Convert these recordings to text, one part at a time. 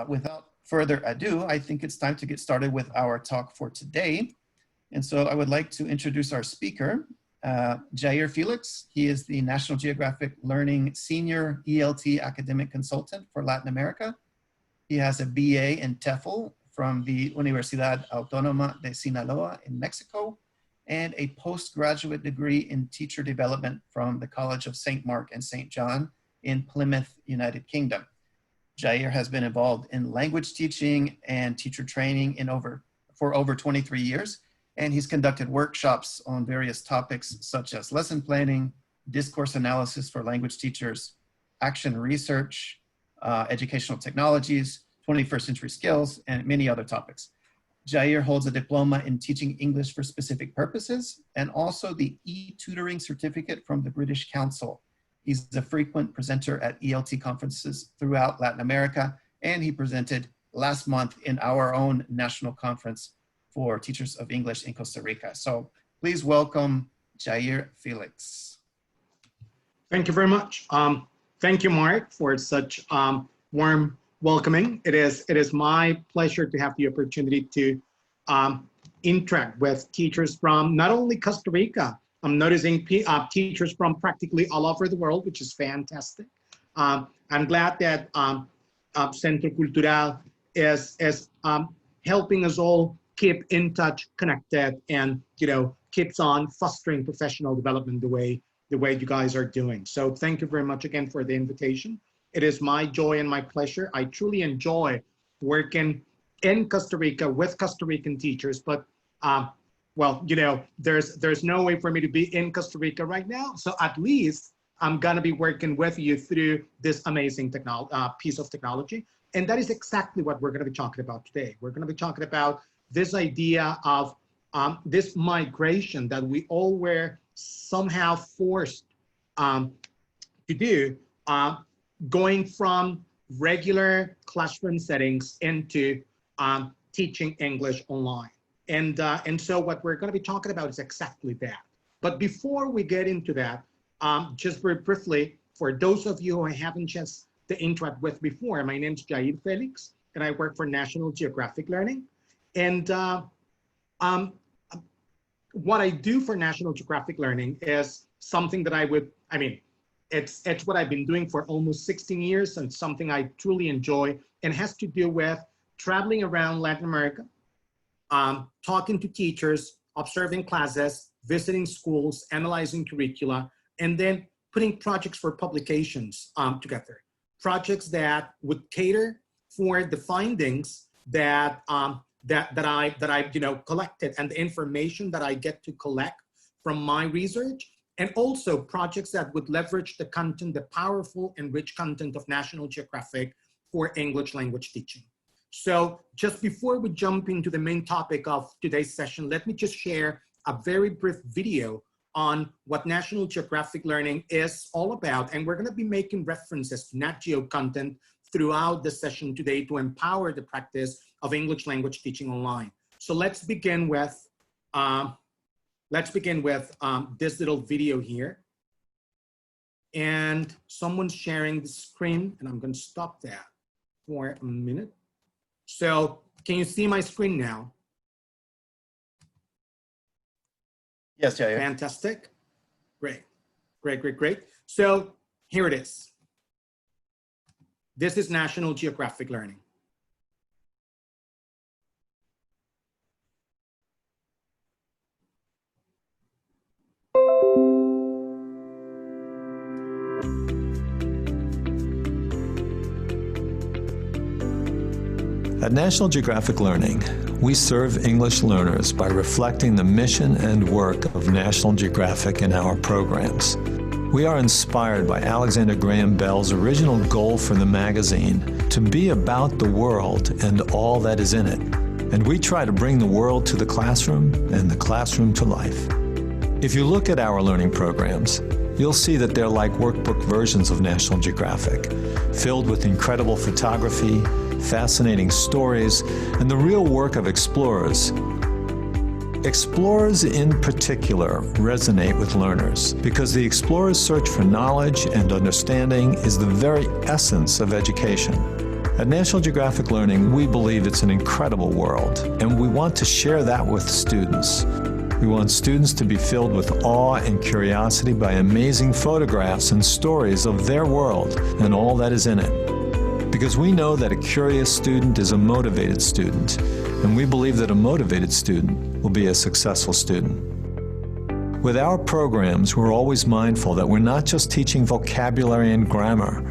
without further ado, I think it's time to get started with our talk for today. And so I would like to introduce our speaker, Jair Felix. He is the National Geographic Learning Senior ELT Academic Consultant for Latin America. He has a BA in TEFL from the Universidad Autónoma de Sinaloa in Mexico, and a postgraduate degree in teacher development from the College of St. Mark and St. John in Plymouth, United Kingdom. Jair has been involved in language teaching and teacher training for over 23 years, and he's conducted workshops on various topics such as lesson planning, discourse analysis for language teachers, action research, educational technologies, 21st century skills, and many other topics. Jair holds a diploma in teaching English for specific purposes and also the e-tutoring certificate from the British Council. He's a frequent presenter at ELT conferences throughout Latin America, and he presented last month in our own national conference for teachers of English in Costa Rica. So please welcome Jair Felix. Thank you very much. Thank you, Mark, for such warm welcoming. It is my pleasure to have the opportunity to interact with teachers from not only Costa Rica. I'm noticing teachers from practically all over the world, which is fantastic. I'm glad that Centro Cultural is helping us all keep in touch, connected, and keeps on fostering professional development the way you guys are doing. So thank you very much again for the invitation. It is my joy and my pleasure. I truly enjoy working in Costa Rica with Costa Rican teachers, but well, there's no way for me to be in Costa Rica right now. So at least I'm gonna be working with you through this amazing piece of technology. And that is exactly what we're gonna be talking about today. We're gonna be talking about this idea of this migration that we all were somehow forced to do, going from regular classroom settings into teaching English online. And so what we're going to be talking about is exactly that. But before we get into that, just very briefly, for those of you who I haven't just to interact with before, my name is Jair Felix, and I work for National Geographic Learning. And what I do for National Geographic Learning is something that it's what I've been doing for almost 16 years, and it's something I truly enjoy, and has to do with traveling around Latin America, talking to teachers, observing classes, visiting schools, analyzing curricula, and then putting projects for publications together. Projects that would cater for the findings that I collected and the information that I get to collect from my research, and also projects that would leverage the content, the powerful and rich content of National Geographic for English language teaching. So just before we jump into the main topic of today's session, let me just share a very brief video on what National Geographic Learning is all about. And we're gonna be making references to Nat Geo content throughout the session today to empower the practice of English language teaching online. So let's begin with this little video here. And someone's sharing the screen, and I'm going to stop that for a minute. So can you see my screen now? Yes, Jair. Fantastic. Great, great, great, great. So here it is. This is National Geographic Learning. At National Geographic Learning, we serve English learners by reflecting the mission and work of National Geographic in our programs. We are inspired by Alexander Graham Bell's original goal for the magazine to be about the world and all that is in it. And we try to bring the world to the classroom and the classroom to life. If you look at our learning programs, you'll see that they're like workbook versions of National Geographic, filled with incredible photography, fascinating stories, and the real work of explorers. Explorers in particular resonate with learners because the explorer's search for knowledge and understanding is the very essence of education. At National Geographic Learning, we believe it's an incredible world, and we want to share that with students. We want students to be filled with awe and curiosity by amazing photographs and stories of their world and all that is in it. Because we know that a curious student is a motivated student, and we believe that a motivated student will be a successful student. With our programs, we're always mindful that we're not just teaching vocabulary and grammar.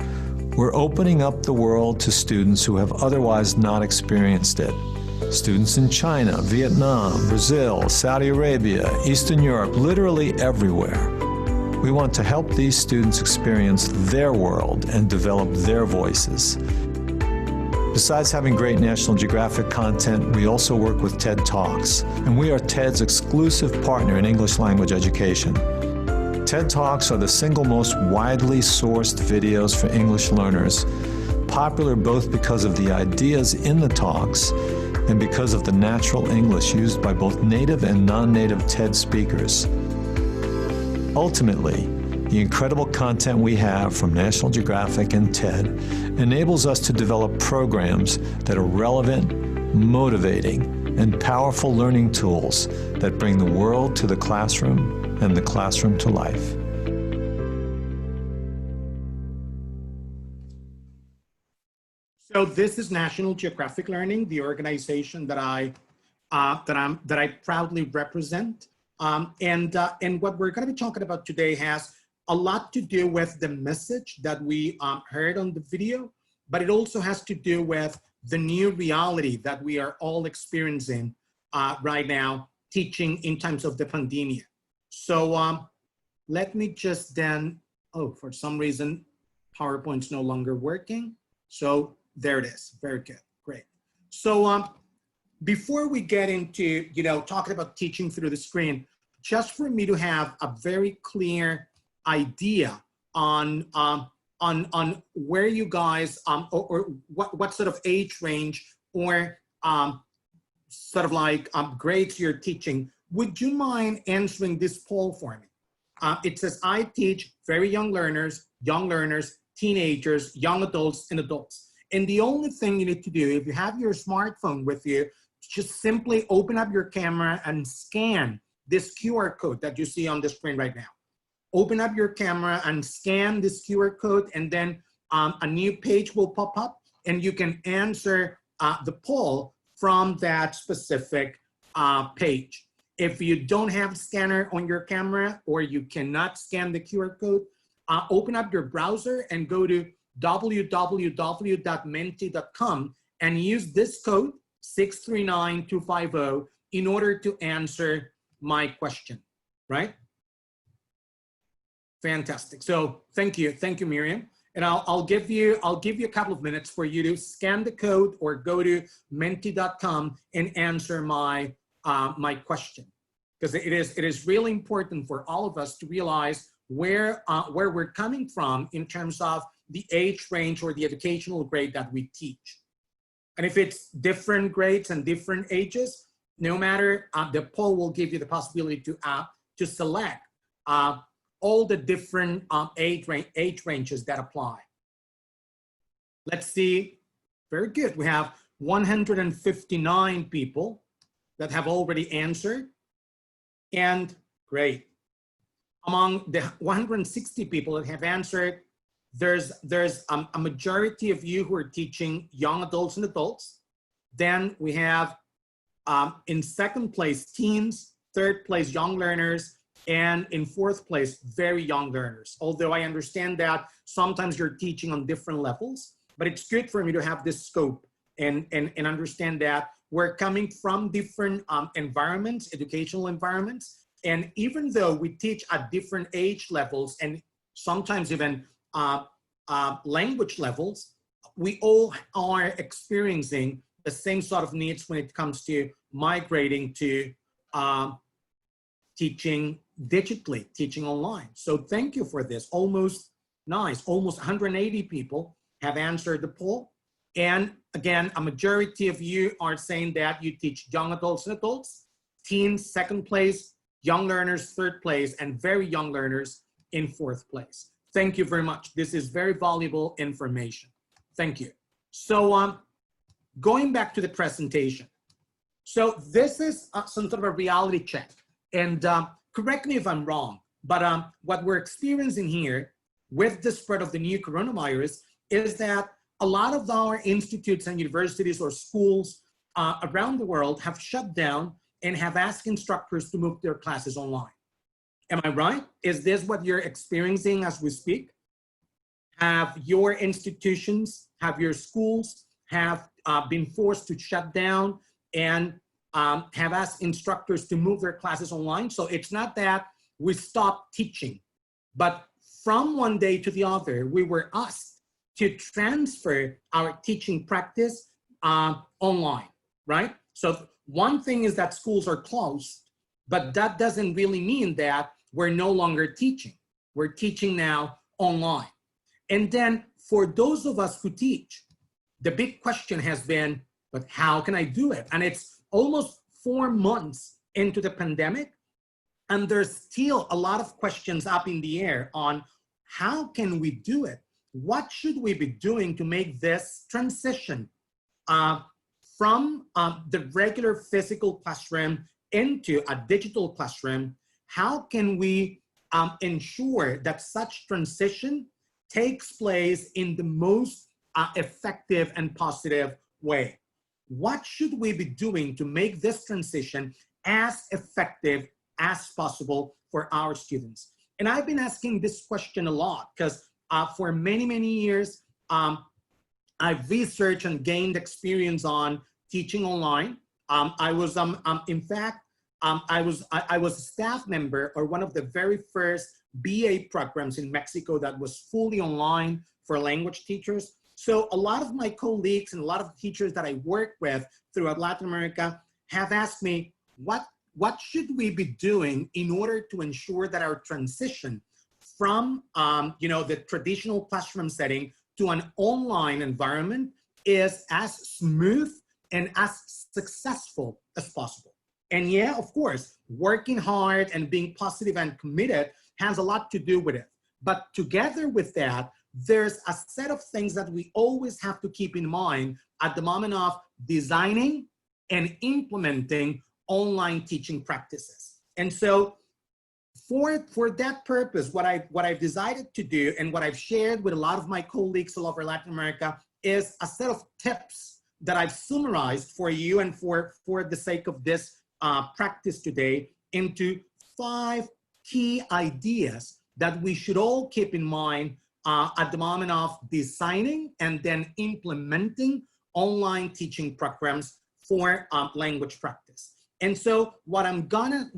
We're opening up the world to students who have otherwise not experienced it. Students in China, Vietnam, Brazil, Saudi Arabia, Eastern Europe, literally everywhere. We want to help these students experience their world and develop their voices. Besides having great National Geographic content, we also work with TED Talks, and we are TED's exclusive partner in English language education. TED Talks are the single most widely sourced videos for English learners, popular both because of the ideas in the talks and because of the natural English used by both native and non-native TED speakers. Ultimately, the incredible content we have from National Geographic and TED enables us to develop programs that are relevant, motivating, and powerful learning tools that bring the world to the classroom and the classroom to life. So this is National Geographic Learning, the organization that I proudly represent. And what we're going to be talking about today has a lot to do with the message that we heard on the video, but it also has to do with the new reality that we are all experiencing right now, teaching in times of the pandemic. So let me just then, oh, for some reason, PowerPoint's no longer working. So there it is. Very good. Great. So before we get into, talking about teaching through the screen, just for me to have a very clear idea on where you guys, or what sort of age range or sort of like grades you're teaching, would you mind answering this poll for me? It says, I teach very young learners, teenagers, young adults, and adults. And the only thing you need to do, if you have your smartphone with you, just simply open up your camera and scan this QR code that you see on the screen right now. Open up your camera and scan this QR code, and then a new page will pop up, and you can answer the poll from that specific page. If you don't have a scanner on your camera or you cannot scan the QR code, open up your browser and go to www.menti.com and use this code 639250 in order to answer my question, right? Fantastic. So thank you, Miriam. And I'll give you a couple of minutes for you to scan the code or go to menti.com and answer my my question, because it is really important for all of us to realize where we're coming from in terms of the age range or the educational grade that we teach. And if it's different grades and different ages, no matter, the poll will give you the possibility to select all the different age ranges that apply. Let's see. Very good. We have 159 people that have already answered. And great. Among the 160 people that have answered, there's a majority of you who are teaching young adults and adults. Then we have in second place, teens, third place, young learners, and in fourth place, very young learners. Although I understand that sometimes you're teaching on different levels, but it's good for me to have this scope and understand that we're coming from different environments, educational environments. And even though we teach at different age levels and sometimes even language levels, we all are experiencing the same sort of needs when it comes to migrating to teaching digitally, teaching online. So thank you for this. Almost 180 people have answered the poll. And again, a majority of you are saying that you teach young adults and adults, teens, second place, young learners, third place, and very young learners in fourth place. Thank you very much. This is very valuable information. Thank you. So going back to the presentation. So this is some sort of a reality check. And correct me if I'm wrong, but what we're experiencing here with the spread of the new coronavirus is that a lot of our institutes and universities or schools around the world have shut down and have asked instructors to move their classes online. Am I right? Is this what you're experiencing as we speak? Have your institutions, have your schools have been forced to shut down and have asked instructors to move their classes online? So it's not that we stopped teaching, but from one day to the other, we were asked to transfer our teaching practice online, right? So one thing is that schools are closed, but that doesn't really mean that we're no longer teaching. We're teaching now online. And then for those of us who teach, the big question has been, but how can I do it? And it's almost 4 months into the pandemic, and there's still a lot of questions up in the air on how can we do it? What should we be doing to make this transition from the regular physical classroom into a digital classroom? How can we ensure that such transition takes place in the most effective and positive way? What should we be doing to make this transition as effective as possible for our students? And I've been asking this question a lot because for many, many years, I've researched and gained experience on teaching online. I was a staff member or one of the very first BA programs in Mexico that was fully online for language teachers. So a lot of my colleagues and a lot of teachers that I work with throughout Latin America have asked me, what should we be doing in order to ensure that our transition from the traditional classroom setting to an online environment is as smooth and as successful as possible? And yeah, of course, working hard and being positive and committed has a lot to do with it. But together with that, there's a set of things that we always have to keep in mind at the moment of designing and implementing online teaching practices. And so for that purpose, what I've decided to do and what I've shared with a lot of my colleagues all over Latin America is a set of tips that I've summarized for you and for the sake of this practice today into 5 key ideas that we should all keep in mind at the moment of designing and then implementing online teaching programs for language practice. And so what I'm gonna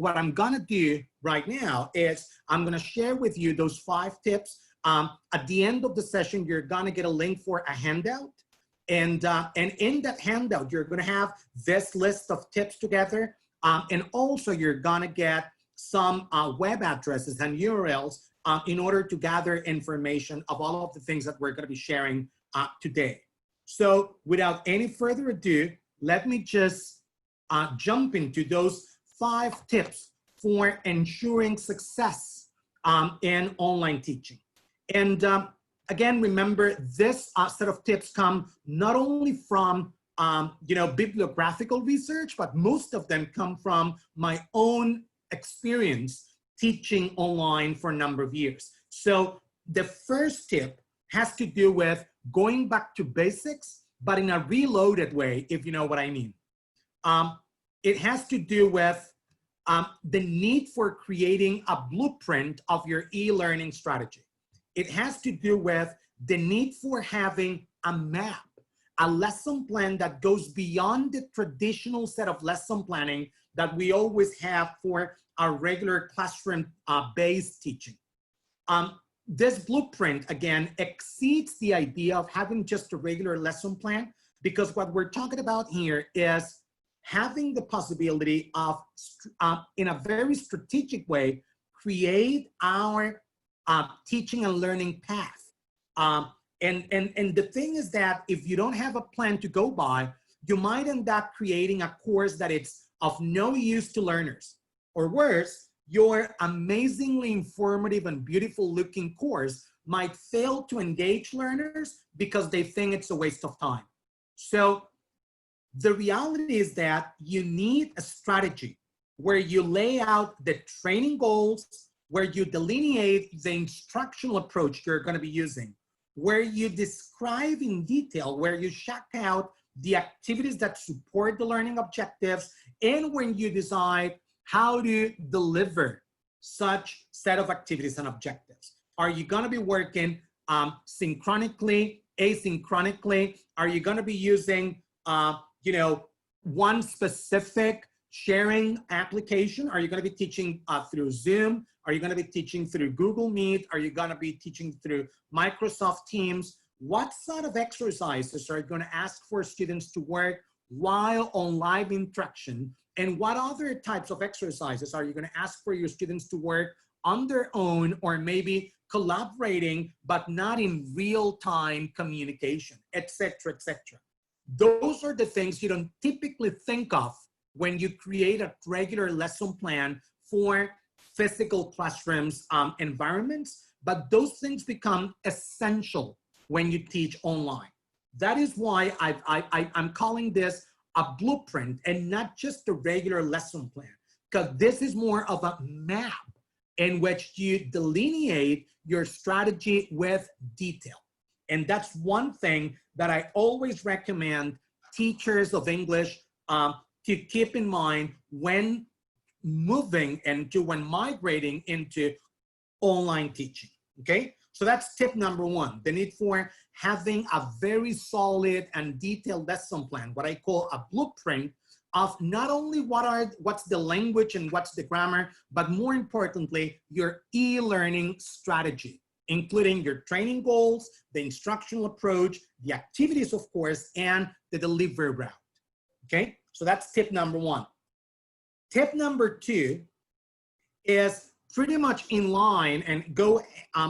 do right now is I'm gonna share with you those 5 tips. At the end of the session, you're gonna get a link for a handout. And in that handout, you're gonna have this list of tips together. And also you're gonna get some web addresses and URLs in order to gather information of all of the things that we're gonna be sharing today. So without any further ado, let me just jump into those 5 tips for ensuring success in online teaching. And again, remember this set of tips come not only from bibliographical research, but most of them come from my own experience teaching online for a number of years. So the first tip has to do with going back to basics, but in a reloaded way, if you know what I mean. It has to do with the need for creating a blueprint of your e-learning strategy. It has to do with the need for having a map, a lesson plan that goes beyond the traditional set of lesson planning that we always have for our regular classroom-based teaching. This blueprint, again, exceeds the idea of having just a regular lesson plan, because what we're talking about here is having the possibility of, in a very strategic way, create our teaching and learning path. And the thing is that if you don't have a plan to go by, you might end up creating a course that it's of no use to learners, or worse, your amazingly informative and beautiful looking course might fail to engage learners because they think it's a waste of time. So the reality is that you need a strategy where you lay out the training goals, where you delineate the instructional approach you're going to be using, where you describe in detail, where you check out the activities that support the learning objectives, and when you decide how to deliver such set of activities and objectives. Are you going to be working synchronically, asynchronically? Are you going to be using one specific sharing application? Are you going to be teaching through Zoom? Are you going to be teaching through Google Meet? Are you going to be teaching through Microsoft Teams? What sort of exercises are you going to ask for students to work while on live interaction? And what other types of exercises are you going to ask for your students to work on their own, or maybe collaborating, but not in real-time communication, et cetera, et cetera? Those are the things you don't typically think of when you create a regular lesson plan for physical classrooms environments, but those things become essential when you teach online. That is why I'm calling this a blueprint and not just a regular lesson plan, because this is more of a map in which you delineate your strategy with detail. And that's one thing that I always recommend teachers of English to keep in mind when moving into, when migrating into online teaching, okay? So that's tip number one, the need for having a very solid and detailed lesson plan, what I call a blueprint of not only what's the language and what's the grammar, but more importantly, your e-learning strategy, including your training goals, the instructional approach, the activities, of course, and the delivery route, okay? So that's tip number one. Tip number two is pretty much in line and go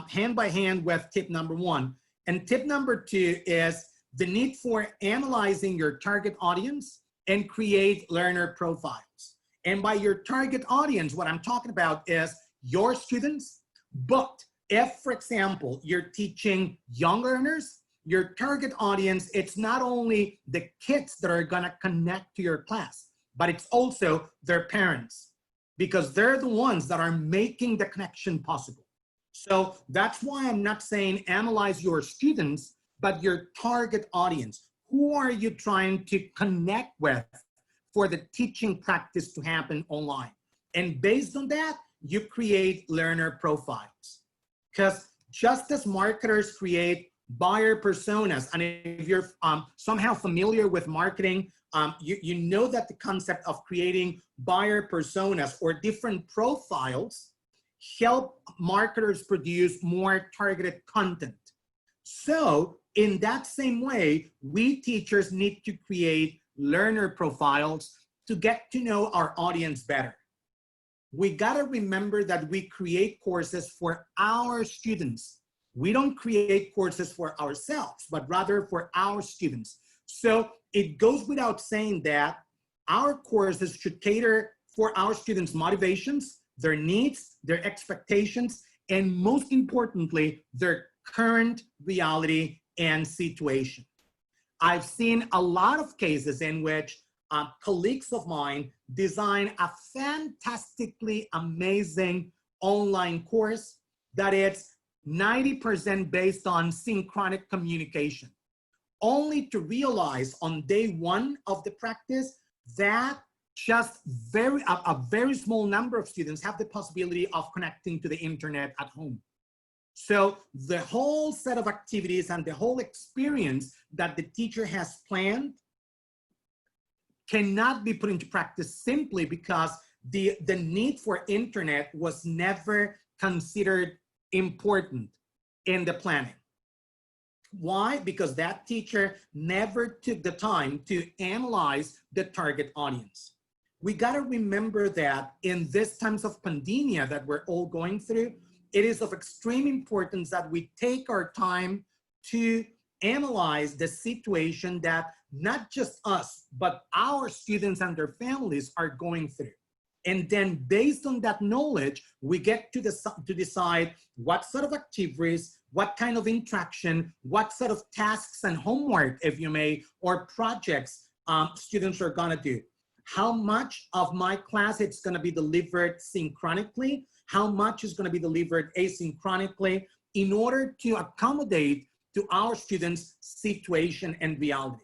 hand by hand with tip number one. And tip number two is the need for analyzing your target audience and create learner profiles. And by your target audience, what I'm talking about is your students, but if, for example, you're teaching young learners, your target audience, it's not only the kids that are gonna connect to your class, but it's also their parents, because they're the ones that are making the connection possible. So that's why I'm not saying analyze your students, but your target audience. Who are you trying to connect with for the teaching practice to happen online? And based on that, you create learner profiles. Because just as marketers create buyer personas, and if you're somehow familiar with marketing, you know that the concept of creating buyer personas or different profiles help marketers produce more targeted content. So in that same way, we teachers need to create learner profiles to get to know our audience better. We gotta remember that we create courses for our students. We don't create courses for ourselves, but rather for our students. So it goes without saying that our courses should cater for our students' motivations, their needs, their expectations, and most importantly, their current reality and situation. I've seen a lot of cases in which colleagues of mine design a fantastically amazing online course that it's 90% based on synchronic communication, only to realize on day one of the practice that just a very small number of students have the possibility of connecting to the internet at home. So the whole set of activities and the whole experience that the teacher has planned cannot be put into practice simply because the need for internet was never considered important in the planning. Why? Because that teacher never took the time to analyze the target audience. We gotta remember that in this times of pandemia that we're all going through, it is of extreme importance that we take our time to analyze the situation that not just us, but our students and their families are going through. And then based on that knowledge, we get to decide what sort of activities, what kind of interaction, what sort of tasks and homework, if you may, or projects students are gonna do. How much of my class it's gonna be delivered synchronically, how much is gonna be delivered asynchronically, in order to accommodate to our students' situation and reality.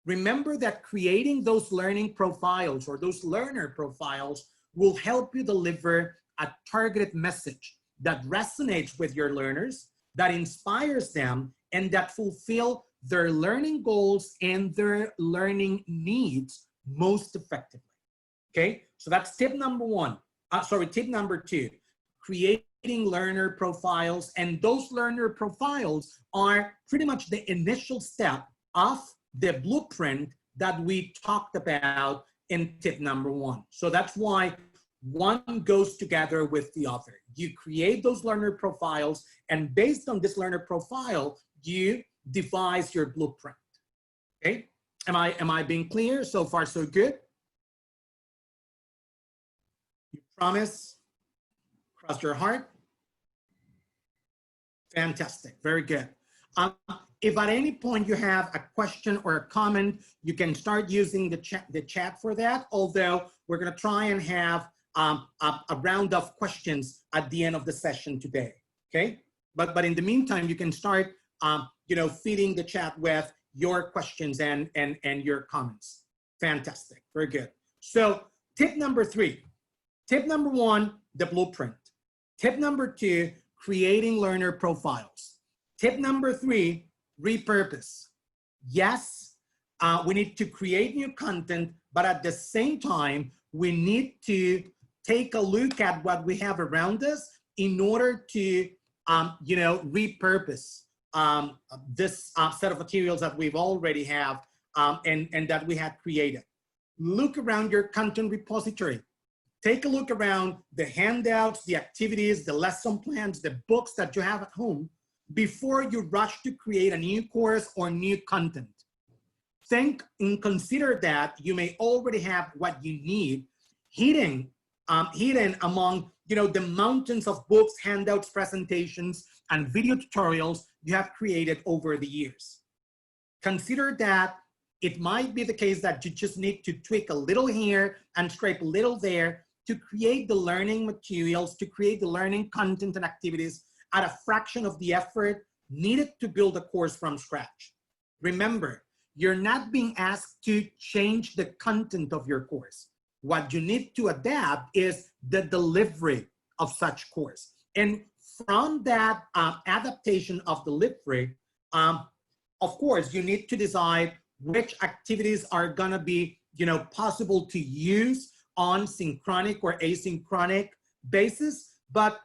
Remember that creating those learning profiles or those learner profiles will help you deliver a targeted message that resonates with your learners, that inspires them, and that fulfill their learning goals and their learning needs most effectively. Okay, so that's tip number one. Tip number two, creating learner profiles. And those learner profiles are pretty much the initial step of the blueprint that we talked about in tip number one. So that's why one goes together with the other. You create those learner profiles, and based on this learner profile, you devise your blueprint. Okay, am I being clear? So far, so good? You promise? Cross your heart? Fantastic, very good. If at any point you have a question or a comment, you can start using the chat for that, although we're gonna try and have a round of questions at the end of the session today, okay? But in the meantime, you can start feeding the chat with your questions and your comments. Fantastic, very good. So tip number three. Tip number one, the blueprint. Tip number two, creating learner profiles. Tip number three, repurpose. Yes, we need to create new content, but at the same time, we need to take a look at what we have around us in order to, repurpose this set of materials that we've already have and that we had created. Look around your content repository. Take a look around the handouts, the activities, the lesson plans, the books that you have at home before you rush to create a new course or new content. Think and consider that you may already have what you need hidden among the mountains of books, handouts, presentations, and video tutorials you have created over the years. Consider that it might be the case that you just need to tweak a little here and scrape a little there to create the learning materials, to create the learning content and activities at a fraction of the effort needed to build a course from scratch. Remember, you're not being asked to change the content of your course. What you need to adapt is the delivery of such course. And from that adaptation of delivery, of course, you need to decide which activities are gonna be possible to use on synchronic or asynchronic basis. But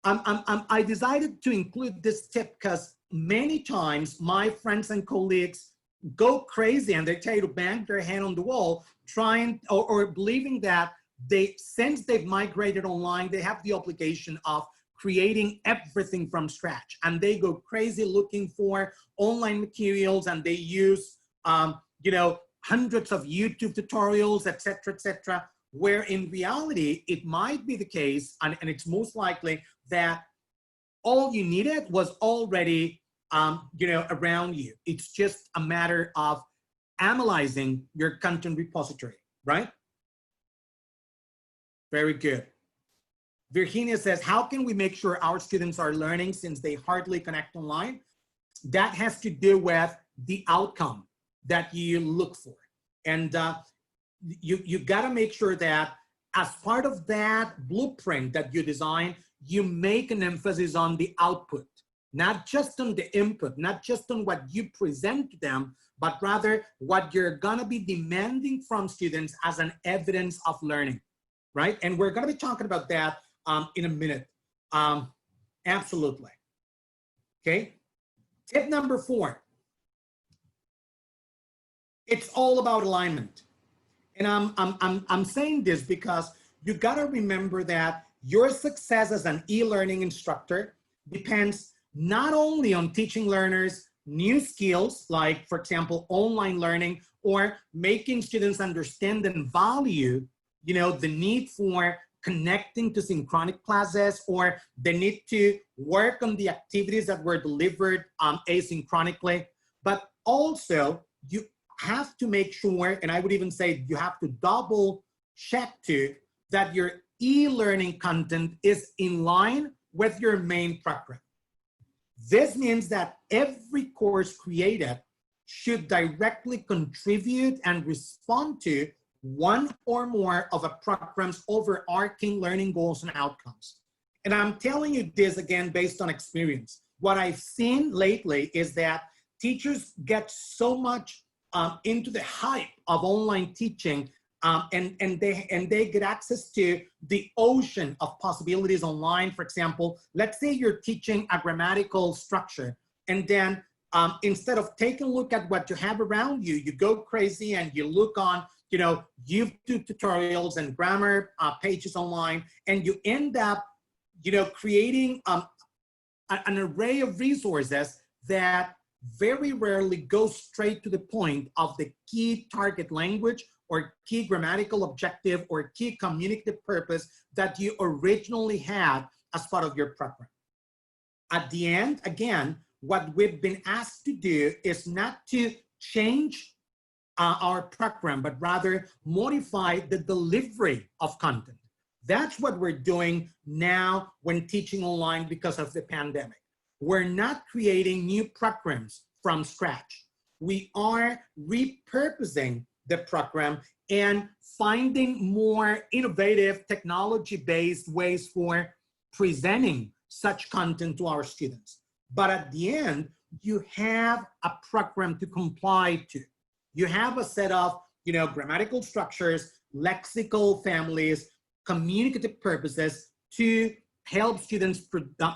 I decided to include this tip because many times my friends and colleagues go crazy and they tell you to bang their hand on the wall, trying or believing that since they've migrated online, they have the obligation of creating everything from scratch. And they go crazy looking for online materials, and they use hundreds of YouTube tutorials, etc., where in reality, it might be the case, and it's most likely that all you needed was already around you. It's just a matter of analyzing your content repository, right? Very good. Virginia says, how can we make sure our students are learning since they hardly connect online? That has to do with the outcome that you look for. And you gotta make sure that as part of that blueprint that you design, you make an emphasis on the output, not just on the input, not just on what you present to them, but rather what you're gonna be demanding from students as an evidence of learning, right? And we're gonna be talking about that in a minute. Absolutely. Okay. Tip number 4. It's all about alignment. And I'm saying this because you gotta remember that your success as an e-learning instructor depends not only on teaching learners new skills, like for example, online learning, or making students understand and value you know, the need for connecting to synchronic classes, or the need to work on the activities that were delivered asynchronically. But also, you have to make sure, and I would even say you have to double check too, that your e-learning content is in line with your main program. This means that every course created should directly contribute and respond to one or more of a program's overarching learning goals and outcomes. And I'm telling you this again based on experience. What I've seen lately is that teachers get so much into the hype of online teaching, and they get access to the ocean of possibilities online. For example, let's say you're teaching a grammatical structure, and then instead of taking a look at what you have around you, you go crazy and you look on, you know, YouTube tutorials and grammar pages online, and you end up, you know, creating an array of resources that very rarely go straight to the point of the key target language or key grammatical objective or key communicative purpose that you originally had as part of your program. At the end, again, what we've been asked to do is not to change our program, but rather modify the delivery of content. That's what we're doing now when teaching online because of the pandemic. We're not creating new programs from scratch. We are repurposing the program and finding more innovative technology-based ways for presenting such content to our students. But at the end, you have a program to comply to. You have a set of, you know, grammatical structures, lexical families, communicative purposes to help students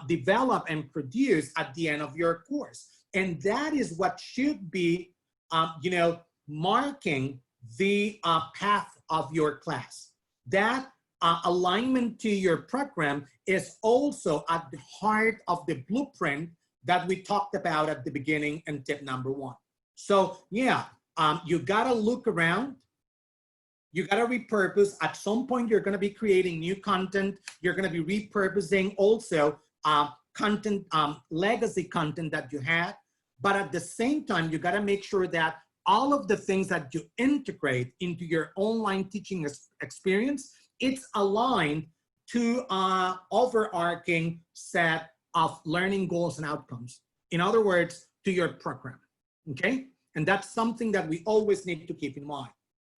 develop and produce at the end of your course. And that is what should be, you know, marking the path of your class. That alignment to your program is also at the heart of the blueprint that we talked about at the beginning in tip number 1. So yeah, you gotta look around. You gotta repurpose. At some point, you're gonna be creating new content. You're gonna be repurposing also content, legacy content that you had. But at the same time, you gotta make sure that all of the things that you integrate into your online teaching experience, it's aligned to an overarching set of learning goals and outcomes. In other words, to your program, okay? And that's something that we always need to keep in mind.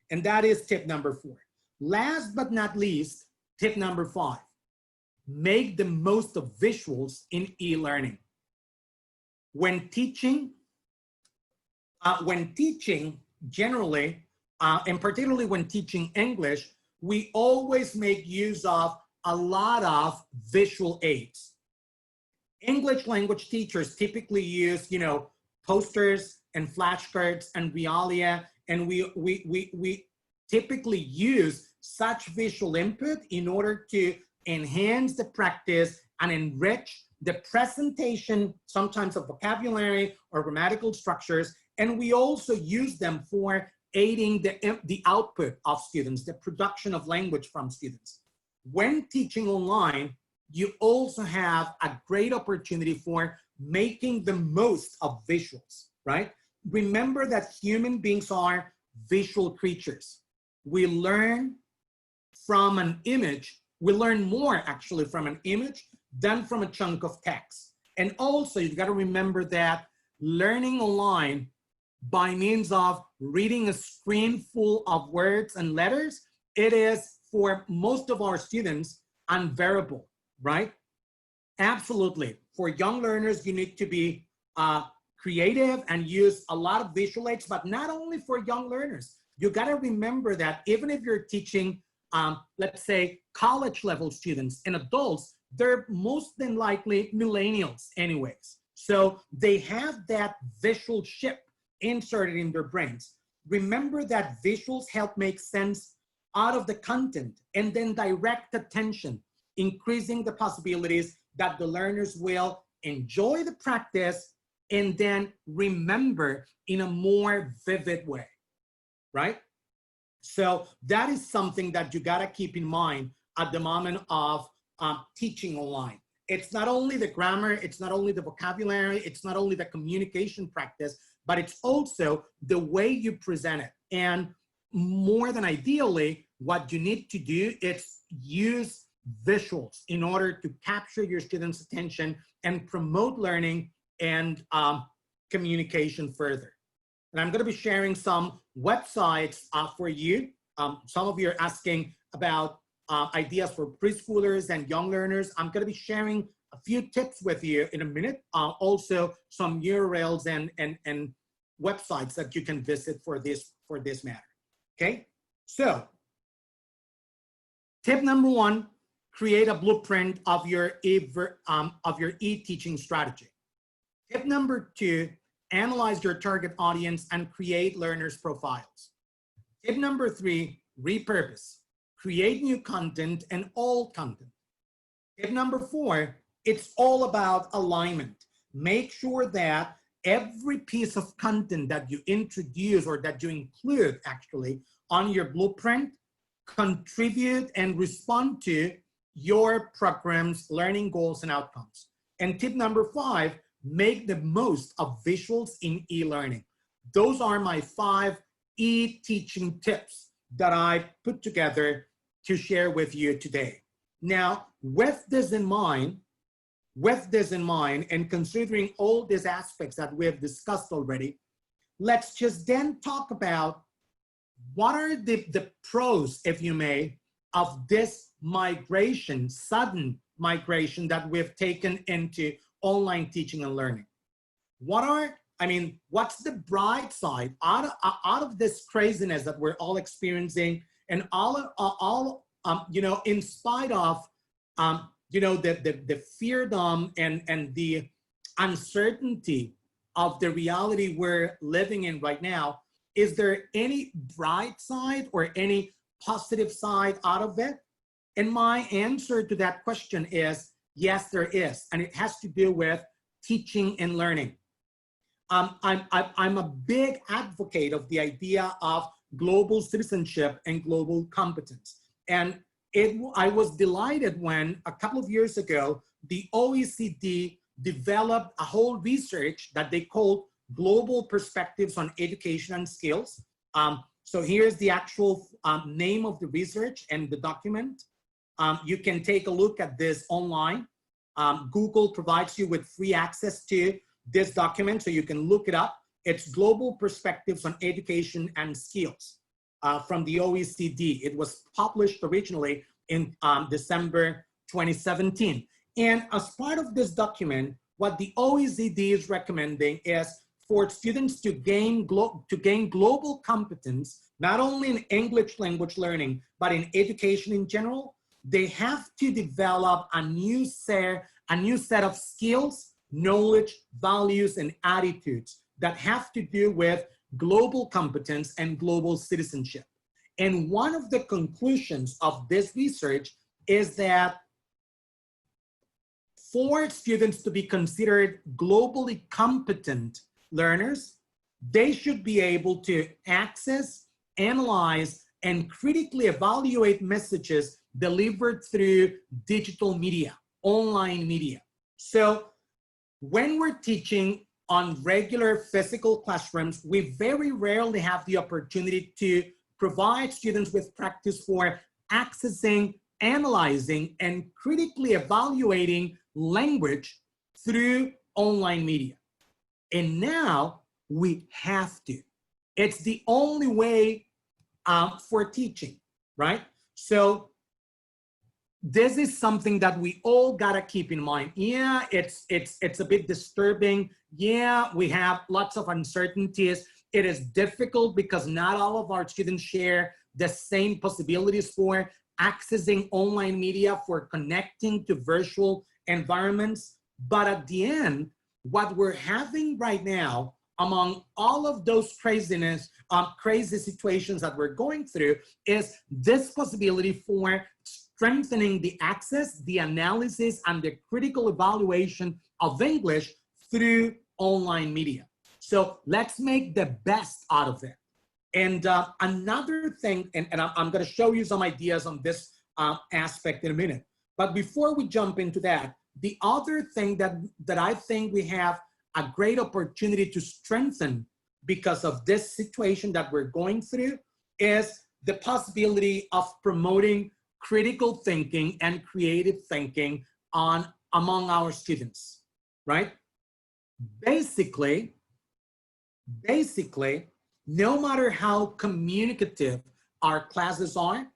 And that is tip number 4. Last but not least, tip number 5, make the most of visuals in e-learning. When teaching generally, and particularly when teaching English, we always make use of a lot of visual aids. English language teachers typically use, you know, posters and flashcards and realia, and we typically use such visual input in order to enhance the practice and enrich the presentation, sometimes of vocabulary or grammatical structures, and we also use them for aiding the output of students, the production of language from students. When teaching online, you also have a great opportunity for making the most of visuals, right? Remember that human beings are visual creatures. We learn from an image. We learn more actually from an image than from a chunk of text. And also you've got to remember that learning online by means of reading a screen full of words and letters, it is for most of our students unbearable, right? Absolutely. For young learners, you need to be creative and use a lot of visual aids, but not only for young learners. You got to remember that even if you're teaching, let's say, college level students and adults, they're most than likely millennials anyways. So they have that visual chip inserted in their brains. Remember that visuals help make sense out of the content and then direct attention, increasing the possibilities that the learners will enjoy the practice and then remember in a more vivid way, right? So that is something that you gotta keep in mind at the moment of teaching online. It's not only the grammar, it's not only the vocabulary, it's not only the communication practice, but it's also the way you present it. And more than ideally, what you need to do is use visuals in order to capture your students' attention and promote learning and communication further. And I'm going to be sharing some websites for you. Some of you are asking about ideas for preschoolers and young learners. I'm going to be sharing a few tips with you in a minute. Also, some URLs and websites that you can visit for this matter. Okay, so tip number one: create a blueprint of your e-teaching strategy. Tip number two: analyze your target audience and create learners' profiles. Tip number three: repurpose. Create new content and old content. Tip number four: it's all about alignment. Make sure that every piece of content that you introduce or that you include actually on your blueprint contribute and respond to your program's learning goals and outcomes. And tip number five: make the most of visuals in e-learning. Those are my 5 e-teaching tips that I put together to share with you today. Now, with this in mind, and considering all these aspects that we have discussed already, let's just then talk about what are the pros, if you may, of this migration, sudden migration that we've taken into online teaching and learning. What's the bright side out of this craziness that we're all experiencing, and in spite of the feardom and the uncertainty of the reality we're living in right now? Is there any bright side or any positive side out of it? And my answer to that question is yes, there is, and it has to do with teaching and learning. I'm a big advocate of the idea of global citizenship and global competence. And I was delighted when a couple of years ago, the OECD developed a whole research that they called Global Perspectives on Education and Skills. So here's the actual name of the research and the document. You can take a look at this online. Google provides you with free access to this document, so you can look it up. It's Global Perspectives on Education and Skills from the OECD. It was published originally in December 2017. And as part of this document, what the OECD is recommending is for students to gain global competence, not only in English language learning, but in education in general. They have to develop a new set of skills, knowledge, values, and attitudes that have to do with global competence and global citizenship. And one of the conclusions of this research is that for students to be considered globally competent learners, they should be able to access, analyze, and critically evaluate messages delivered through digital media, online media. So when we're teaching on regular physical classrooms, we very rarely have the opportunity to provide students with practice for accessing, analyzing, and critically evaluating language through online media. And now we have to. It's the only way for teaching, right? So this is something that we all gotta keep in mind. Yeah, it's a bit disturbing. Yeah, we have lots of uncertainties. It is difficult because not all of our students share the same possibilities for accessing online media, for connecting to virtual environments. But at the end, what we're having right now, among all of those crazy situations that we're going through, is this possibility for strengthening the access, the analysis, and the critical evaluation of English through online media. So let's make the best out of it. And another thing, and I'm going to show you some ideas on this aspect in a minute. But before we jump into that, the other thing that I think we have a great opportunity to strengthen because of this situation that we're going through is the possibility of promoting critical thinking and creative thinking among our students, right? Basically, no matter how communicative our classes are,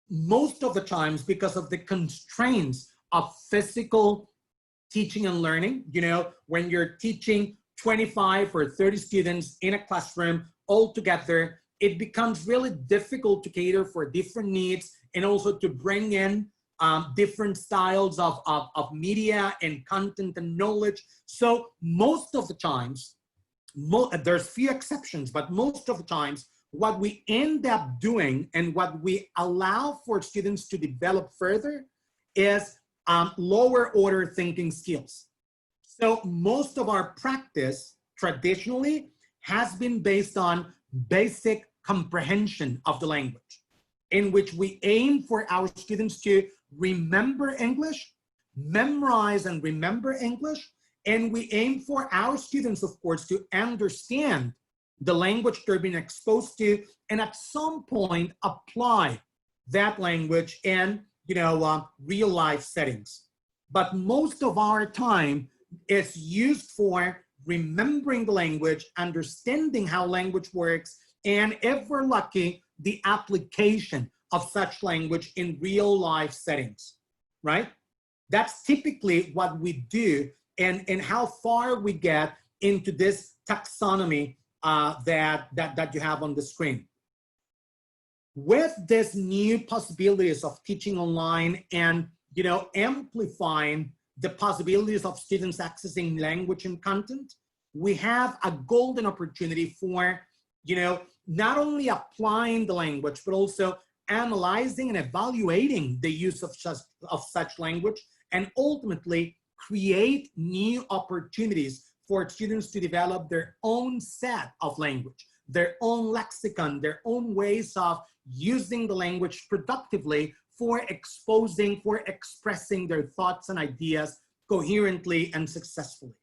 most of the times, because of the constraints of physical teaching and learning, you know, when you're teaching 25 or 30 students in a classroom all together, it becomes really difficult to cater for different needs and also to bring in different styles of media and content and knowledge. So most of the times, there's few exceptions, but most of the times, what we end up doing and what we allow for students to develop further is lower order thinking skills. So most of our practice traditionally has been based on basic comprehension of the language, in which we aim for our students to remember English, memorize and remember English, and we aim for our students, of course, to understand the language they're being exposed to, and at some point apply that language in, you know, real life settings. But most of our time is used for remembering the language, understanding how language works, and if we're lucky, the application of such language in real life settings, right? That's typically what we do, and how far we get into this taxonomy that you have on the screen. With this new possibilities of teaching online and, you know, amplifying the possibilities of students accessing language and content, we have a golden opportunity for, you know, not only applying the language, but also analyzing and evaluating the use of such language, and ultimately create new opportunities for students to develop their own set of language, their own lexicon, their own ways of using the language productively for expressing their thoughts and ideas coherently and successfully.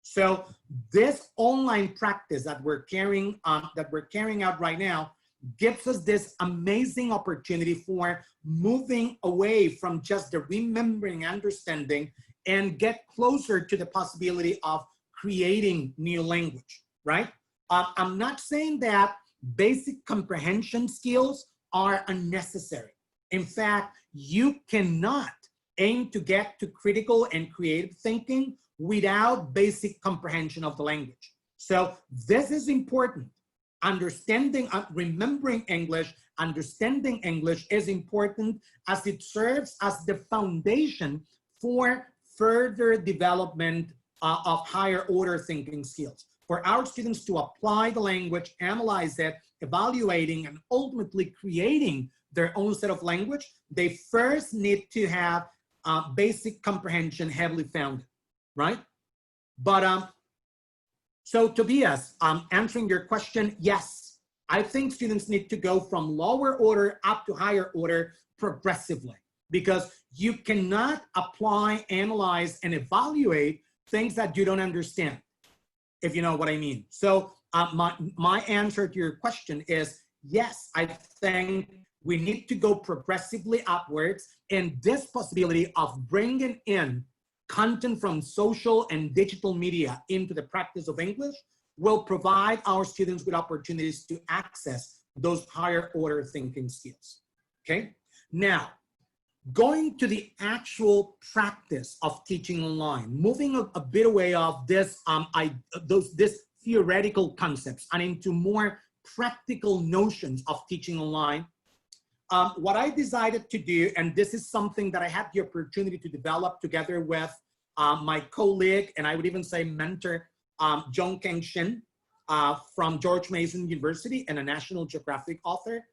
So this online practice that we're carrying out right now gives us this amazing opportunity for moving away from just the remembering, understanding, and get closer to the possibility of creating new language, right? I'm not saying that basic comprehension skills are unnecessary. In fact, you cannot aim to get to critical and creative thinking without basic comprehension of the language. So this is important. Understanding, remembering English, understanding English is important as it serves as the foundation for further development of higher order thinking skills. For our students to apply the language, analyze it, evaluating, and ultimately creating their own set of language, they first need to have basic comprehension heavily founded, right? But so Tobias, answering your question, yes, I think students need to go from lower order up to higher order progressively, because you cannot apply, analyze, and evaluate things that you don't understand, if you know what I mean. So my answer to your question is yes, I think we need to go progressively upwards, and this possibility of bringing in content from social and digital media into the practice of English will provide our students with opportunities to access those higher order thinking skills, okay? Now, going to the actual practice of teaching online, moving a bit away of this, this theoretical concepts and into more practical notions of teaching online, what I decided to do, and this is something that I had the opportunity to develop together with my colleague, and I would even say mentor, John Keng Shin from George Mason University, and a National Geographic author,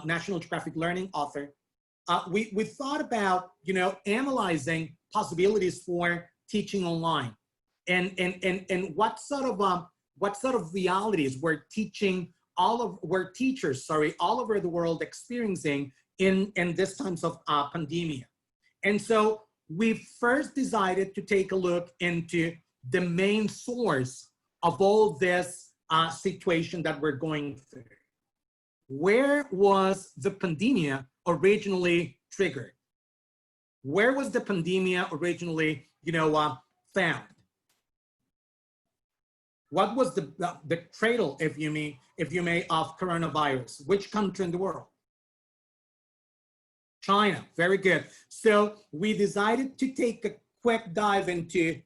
National Geographic learning author. We thought about, you know, analyzing possibilities for teaching online, and what sort of realities were teaching teachers, sorry, all over the world experiencing in this times of pandemia. And so we first decided to take a look into the main source of all this situation that we're going through. Where was the pandemia originally triggered? Where was the pandemia originally, found? What was the cradle, if you may, of coronavirus? Which country in the world? China. Very good. So we decided to take a quick dive into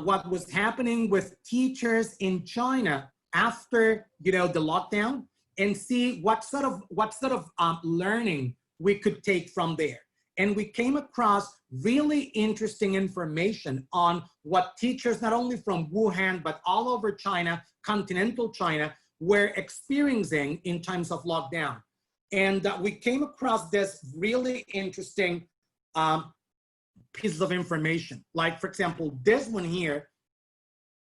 what was happening with teachers in China after the lockdown, and see what sort of learning we could take from there. And we came across really interesting information on what teachers, not only from Wuhan, but all over China, continental China, were experiencing in times of lockdown. And we came across this really interesting pieces of information. Like, for example, this one here,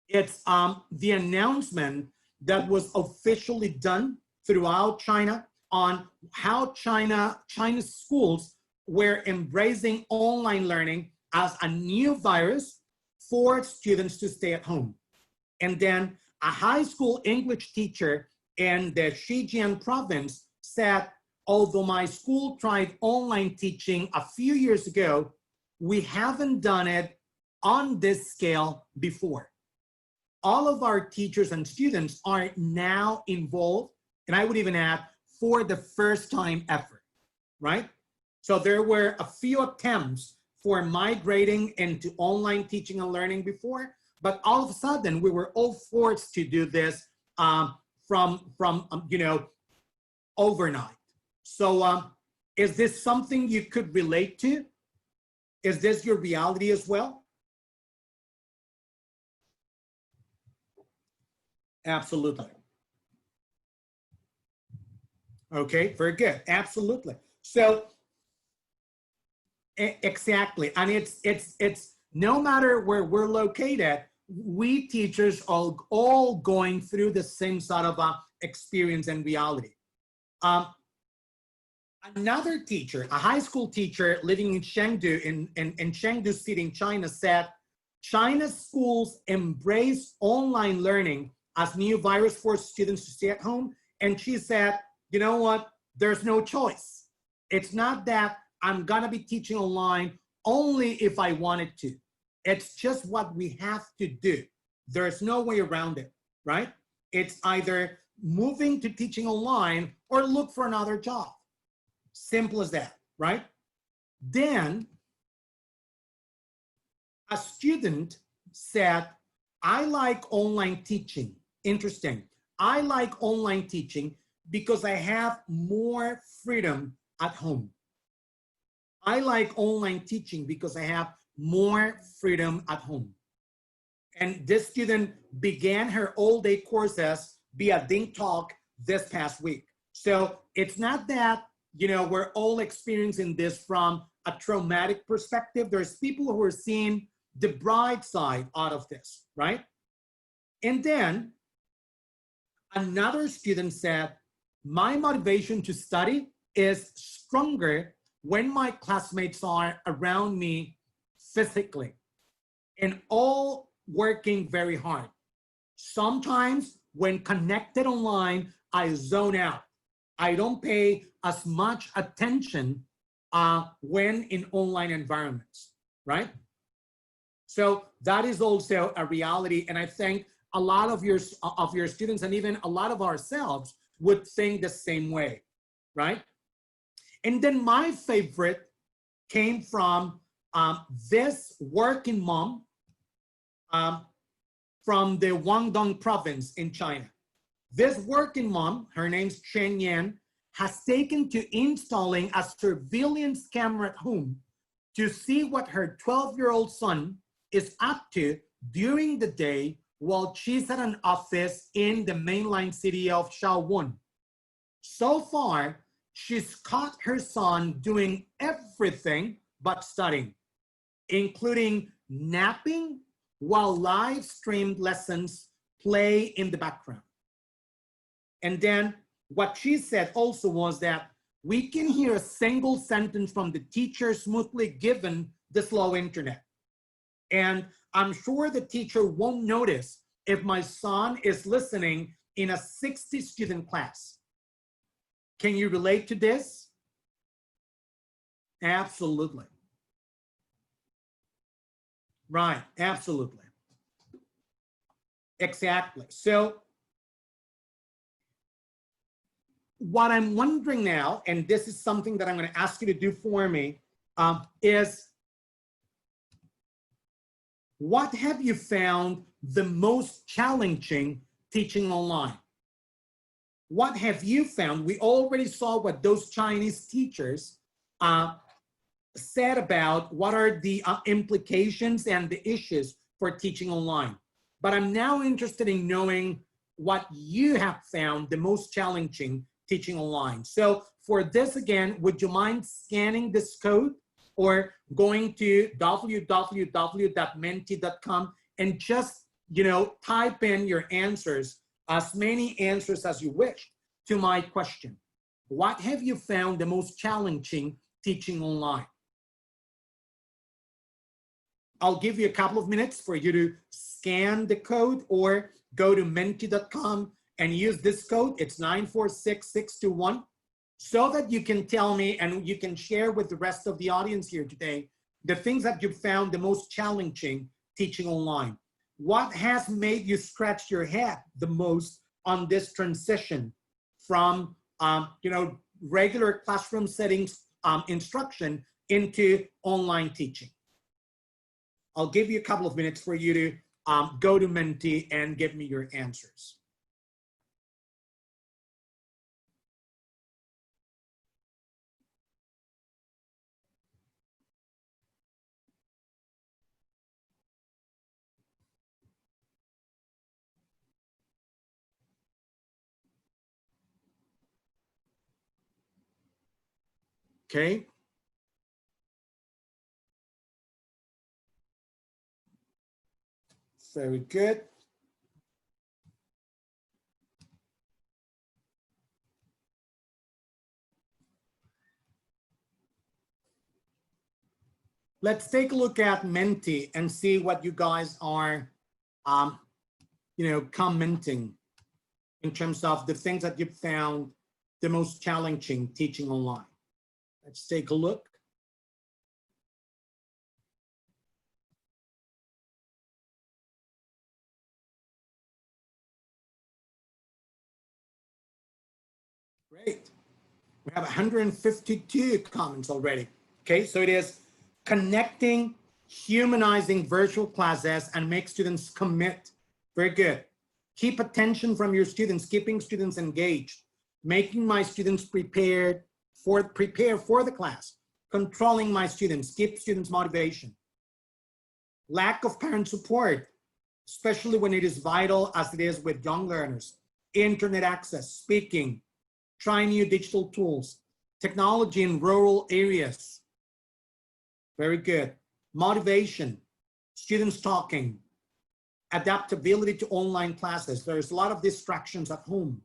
it's the announcement that was officially done throughout China on how China's schools were embracing online learning as a new virus for students to stay at home. And then a high school English teacher in the Xinjiang province said, although my school tried online teaching a few years ago, we haven't done it on this scale before. All of our teachers and students are now involved, and I would even add, for the first time ever, right? So there were a few attempts for migrating into online teaching and learning before, but all of a sudden we were all forced to do this from overnight. So is this something you could relate to? Is this your reality as well? Absolutely. Okay, very good. Absolutely. So exactly, and it's no matter where we're located, we teachers are all going through the same sort of experience and reality. Another teacher, a high school teacher living in Chengdu, in Chengdu City in China, said China's schools embrace online learning as new virus for students to stay at home. And she said, you know what, there's no choice. It's not that I'm gonna be teaching online only if I wanted to. It's just what we have to do. There's no way around it, right? It's either moving to teaching online or look for another job. Simple as that, right? Then a student said, I like online teaching. Interesting. I like online teaching because I have more freedom at home. I like online teaching because I have more freedom at home. And this student began her all-day courses via Ding Talk this past week. So it's not that, we're all experiencing this from a traumatic perspective. There's people who are seeing the bright side out of this, right? And then another student said, my motivation to study is stronger when my classmates are around me physically and all working very hard. Sometimes when connected online, I zone out. I don't pay as much attention when in online environments, right? So that is also a reality. And I think a lot of your students and even a lot of ourselves would think the same way, right? And then my favorite came from this working mom from the Guangdong province in China. This working mom, her name's Chen Yan, has taken to installing a surveillance camera at home to see what her 12-year-old son is up to during the day while she's at an office in the mainland city of Shaowen. So far, she's caught her son doing everything but studying, including napping while live streamed lessons play in the background. And then What she said also was that we can hear a single sentence from the teacher smoothly given the slow internet. And I'm sure the teacher won't notice if my son is listening in a 60-student class. Can you relate to this? Absolutely. Right, absolutely. Exactly. So what I'm wondering now, and this is something that I'm going to ask you to do for me, is what have you found the most challenging teaching online? What have you found? We already saw what those Chinese teachers said about what are the implications and the issues for teaching online. But I'm now interested in knowing what you have found the most challenging teaching online. So for this, again, would you mind scanning this code or going to www.menti.com and just, type in your answers, as many answers as you wish to my question. What have you found the most challenging teaching online? I'll give you a couple of minutes for you to scan the code or go to menti.com and use this code. It's 946621, so that you can tell me and you can share with the rest of the audience here today the things that you found the most challenging teaching online. What has made you scratch your head the most on this transition from regular classroom settings instruction into online teaching? I'll give you a couple of minutes for you to go to Menti and give me your answers. Okay. Very good. Let's take a look at Menti and see what you guys are, commenting in terms of the things that you found the most challenging teaching online. Let's take a look. Great. We have 152 comments already. Okay, so it is connecting, humanizing virtual classes and make students commit. Very good. Keep attention from your students, keeping students engaged, making my students prepare for the class, controlling my students, keep students' motivation. Lack of parent support, especially when it is vital as it is with young learners. Internet access, speaking, try new digital tools, technology in rural areas. Very good. Motivation, students talking, adaptability to online classes. There's a lot of distractions at home.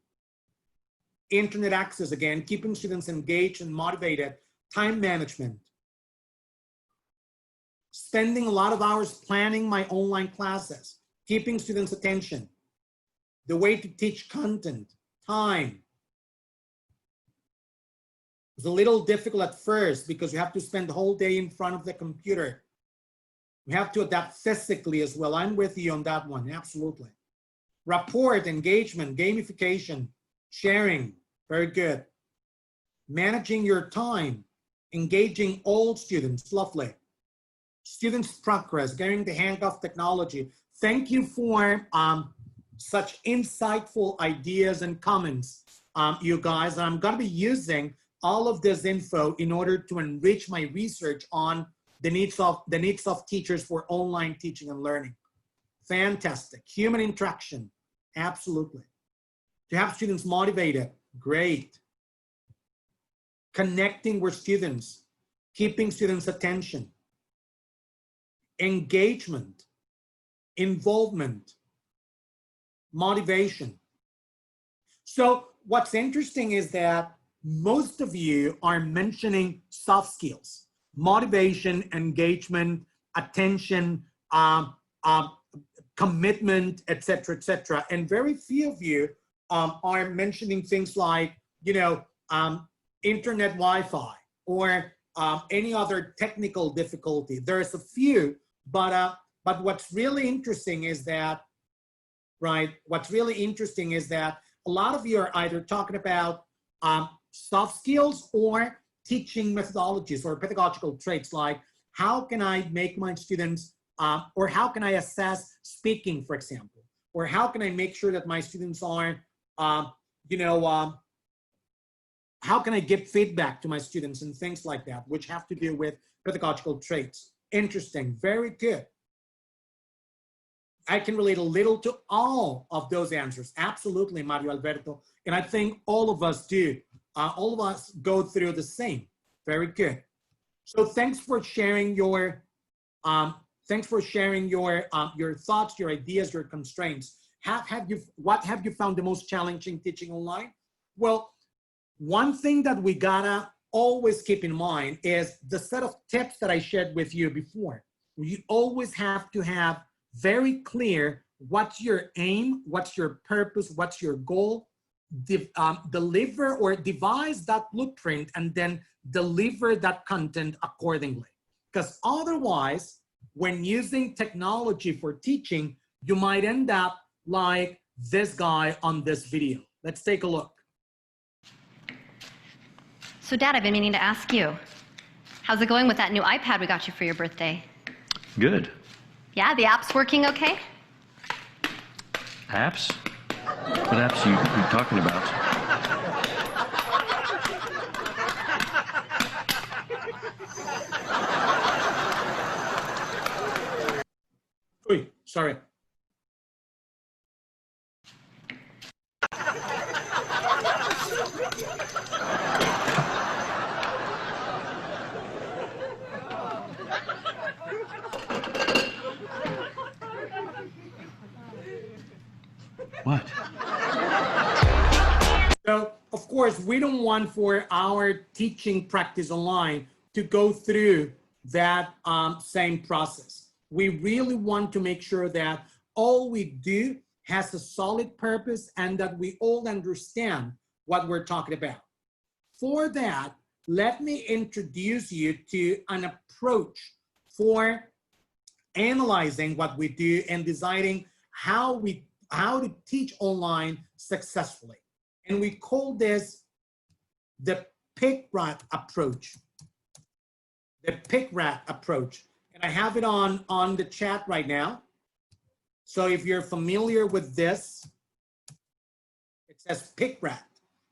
Internet access, again, keeping students engaged and motivated. Time management. Spending a lot of hours planning my online classes, keeping students' attention. The way to teach content, time. It's a little difficult at first because you have to spend the whole day in front of the computer. We have to adapt physically as well. I'm with you on that one, absolutely. Rapport, engagement, gamification, sharing, very good. Managing your time, engaging all students, lovely. Students' progress, getting the hang of technology. Thank you for such insightful ideas and comments, you guys. I'm gonna be using all of this info in order to enrich my research on the needs of teachers for online teaching and learning. Fantastic. Human interaction, absolutely. To have students motivated, great. Connecting with students, keeping students' attention. Engagement, involvement, motivation. So what's interesting is that most of you are mentioning soft skills, motivation, engagement, attention, commitment, etc., etc. And very few of you are mentioning things like, you know, internet Wi-Fi or any other technical difficulty. There's a few, but what's really interesting is that, right? What's really interesting is that a lot of you are either talking about soft skills or teaching methodologies or pedagogical traits, like how can I make my students, or how can I assess speaking, for example, or how can I make sure that my students are, you know, how can I give feedback to my students and things like that, which have to do with pedagogical traits. Interesting, very good. I can relate a little to all of those answers. Absolutely, Mario Alberto. And I think all of us do. All of us go through the same. Very good. So thanks for sharing your your thoughts, your ideas, your constraints. What have you found the most challenging teaching online? Well, one thing that we gotta always keep in mind is the set of tips that I shared with you before. You always have to have very clear what's your aim, what's your purpose, what's your goal. Deliver or devise that blueprint and then deliver that content accordingly. Because otherwise, when using technology for teaching, you might end up like this guy on this video. Let's take a look. So Dad, I've been meaning to ask you, how's it going with that new iPad we got you for your birthday? Good. Yeah, the app's working okay? Apps? What apps are you talking about? Oy, sorry. What? So, of course, we don't want for our teaching practice online to go through that same process. We really want to make sure that all we do has a solid purpose and that we all understand what we're talking about. For that, let me introduce you to an approach for analyzing what we do and deciding how to teach online successfully. And we call this the pick-rat approach. The pick-rat approach. And I have it on the chat right now. So if you're familiar with this, it says pick-rat,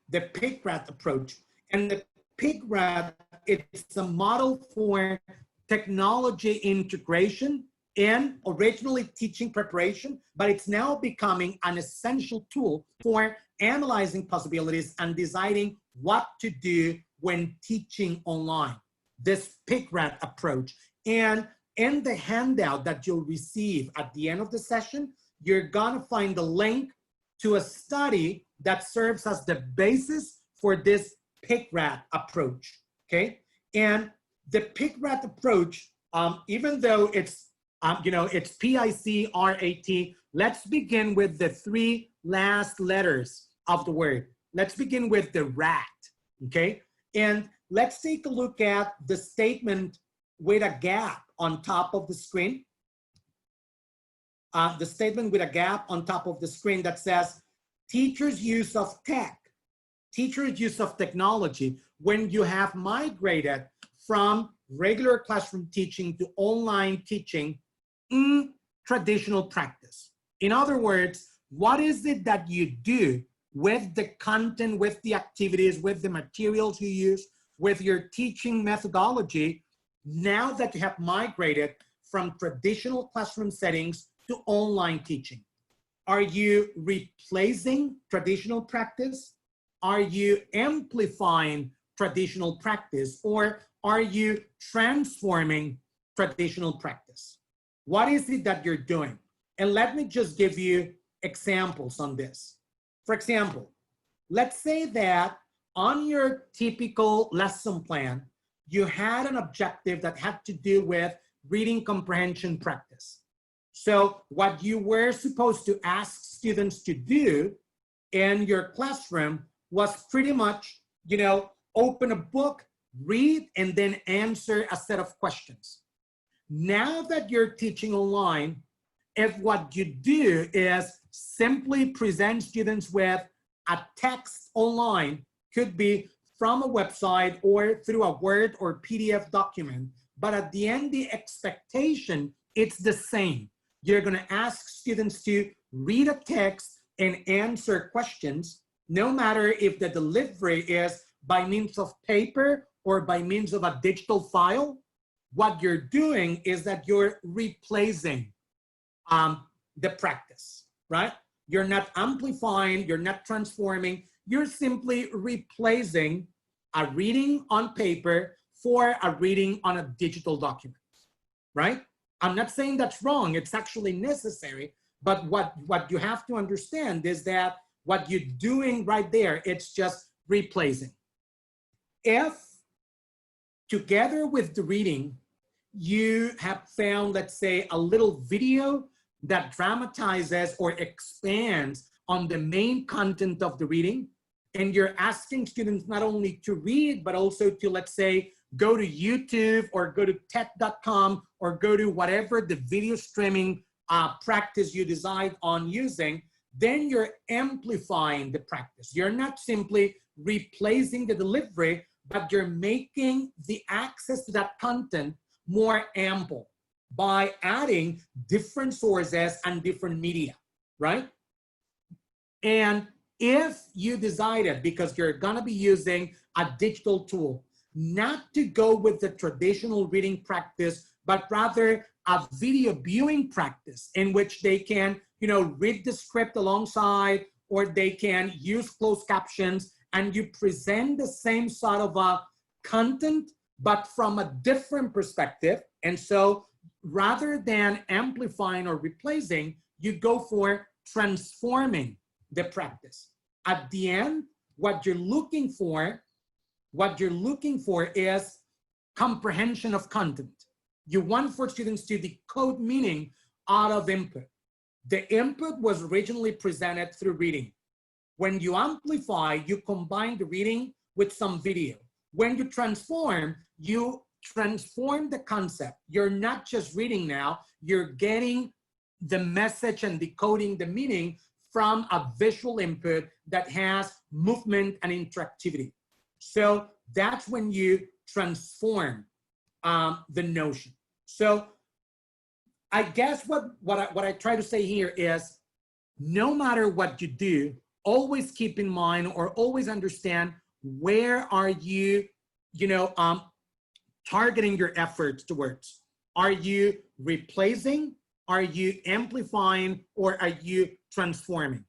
the pick-rat approach. And the pick-rat, it's a model for technology integration in originally teaching preparation, but it's now becoming an essential tool for analyzing possibilities and deciding what to do when teaching online. This pick-rat approach. And in the handout that you'll receive at the end of the session, you're gonna find the link to a study that serves as the basis for this pick-rat approach, okay? And the pick-rat approach, even though it's it's P-I-C-R-A-T. Let's begin with the 3 last letters of the word. Let's begin with the rat, okay? And let's take a look at the statement with a gap on top of the screen. The statement with a gap on top of the screen that says, teachers' use of tech, teachers' use of technology when you have migrated from regular classroom teaching to online teaching in traditional practice. In other words, what is it that you do with the content, with the activities, with the materials you use, with your teaching methodology, now that you have migrated from traditional classroom settings to online teaching? Are you replacing traditional practice? Are you amplifying traditional practice? Or are you transforming traditional practice? What is it that you're doing? And let me just give you examples on this. For example, let's say that on your typical lesson plan, you had an objective that had to do with reading comprehension practice. So what you were supposed to ask students to do in your classroom was pretty much, open a book, read, and then answer a set of questions. Now that you're teaching online, if what you do is simply present students with a text online, could be from a website or through a Word or PDF document, but at the end, the expectation, it's the same. You're gonna ask students to read a text and answer questions, no matter if the delivery is by means of paper or by means of a digital file. What you're doing is that you're replacing the practice, right? You're not amplifying, you're not transforming, you're simply replacing a reading on paper for a reading on a digital document, right? I'm not saying that's wrong, it's actually necessary, but what you have to understand is that what you're doing right there, it's just replacing. If together with the reading, you have found, let's say, a little video that dramatizes or expands on the main content of the reading, and you're asking students not only to read, but also to, let's say, go to YouTube or go to TED.com or go to whatever the video streaming practice you decide on using, then you're amplifying the practice. You're not simply replacing the delivery, but you're making the access to that content more ample by adding different sources and different media, right? And if you decided, because you're gonna be using a digital tool, not to go with the traditional reading practice, but rather a video viewing practice in which they can, read the script alongside, or they can use closed captions, and you present the same sort of content, but from a different perspective. And so rather than amplifying or replacing, you go for transforming the practice. At the end, what you're looking for is comprehension of content. You want for students to decode meaning out of input. The input was originally presented through reading. When you amplify, you combine the reading with some video. When you transform the concept. You're not just reading now, you're getting the message and decoding the meaning from a visual input that has movement and interactivity. So that's when you transform the notion. So I guess what I try to say here is, no matter what you do, always keep in mind or always understand where are you, targeting your efforts towards. Are you replacing? Are you amplifying? Or are you transforming?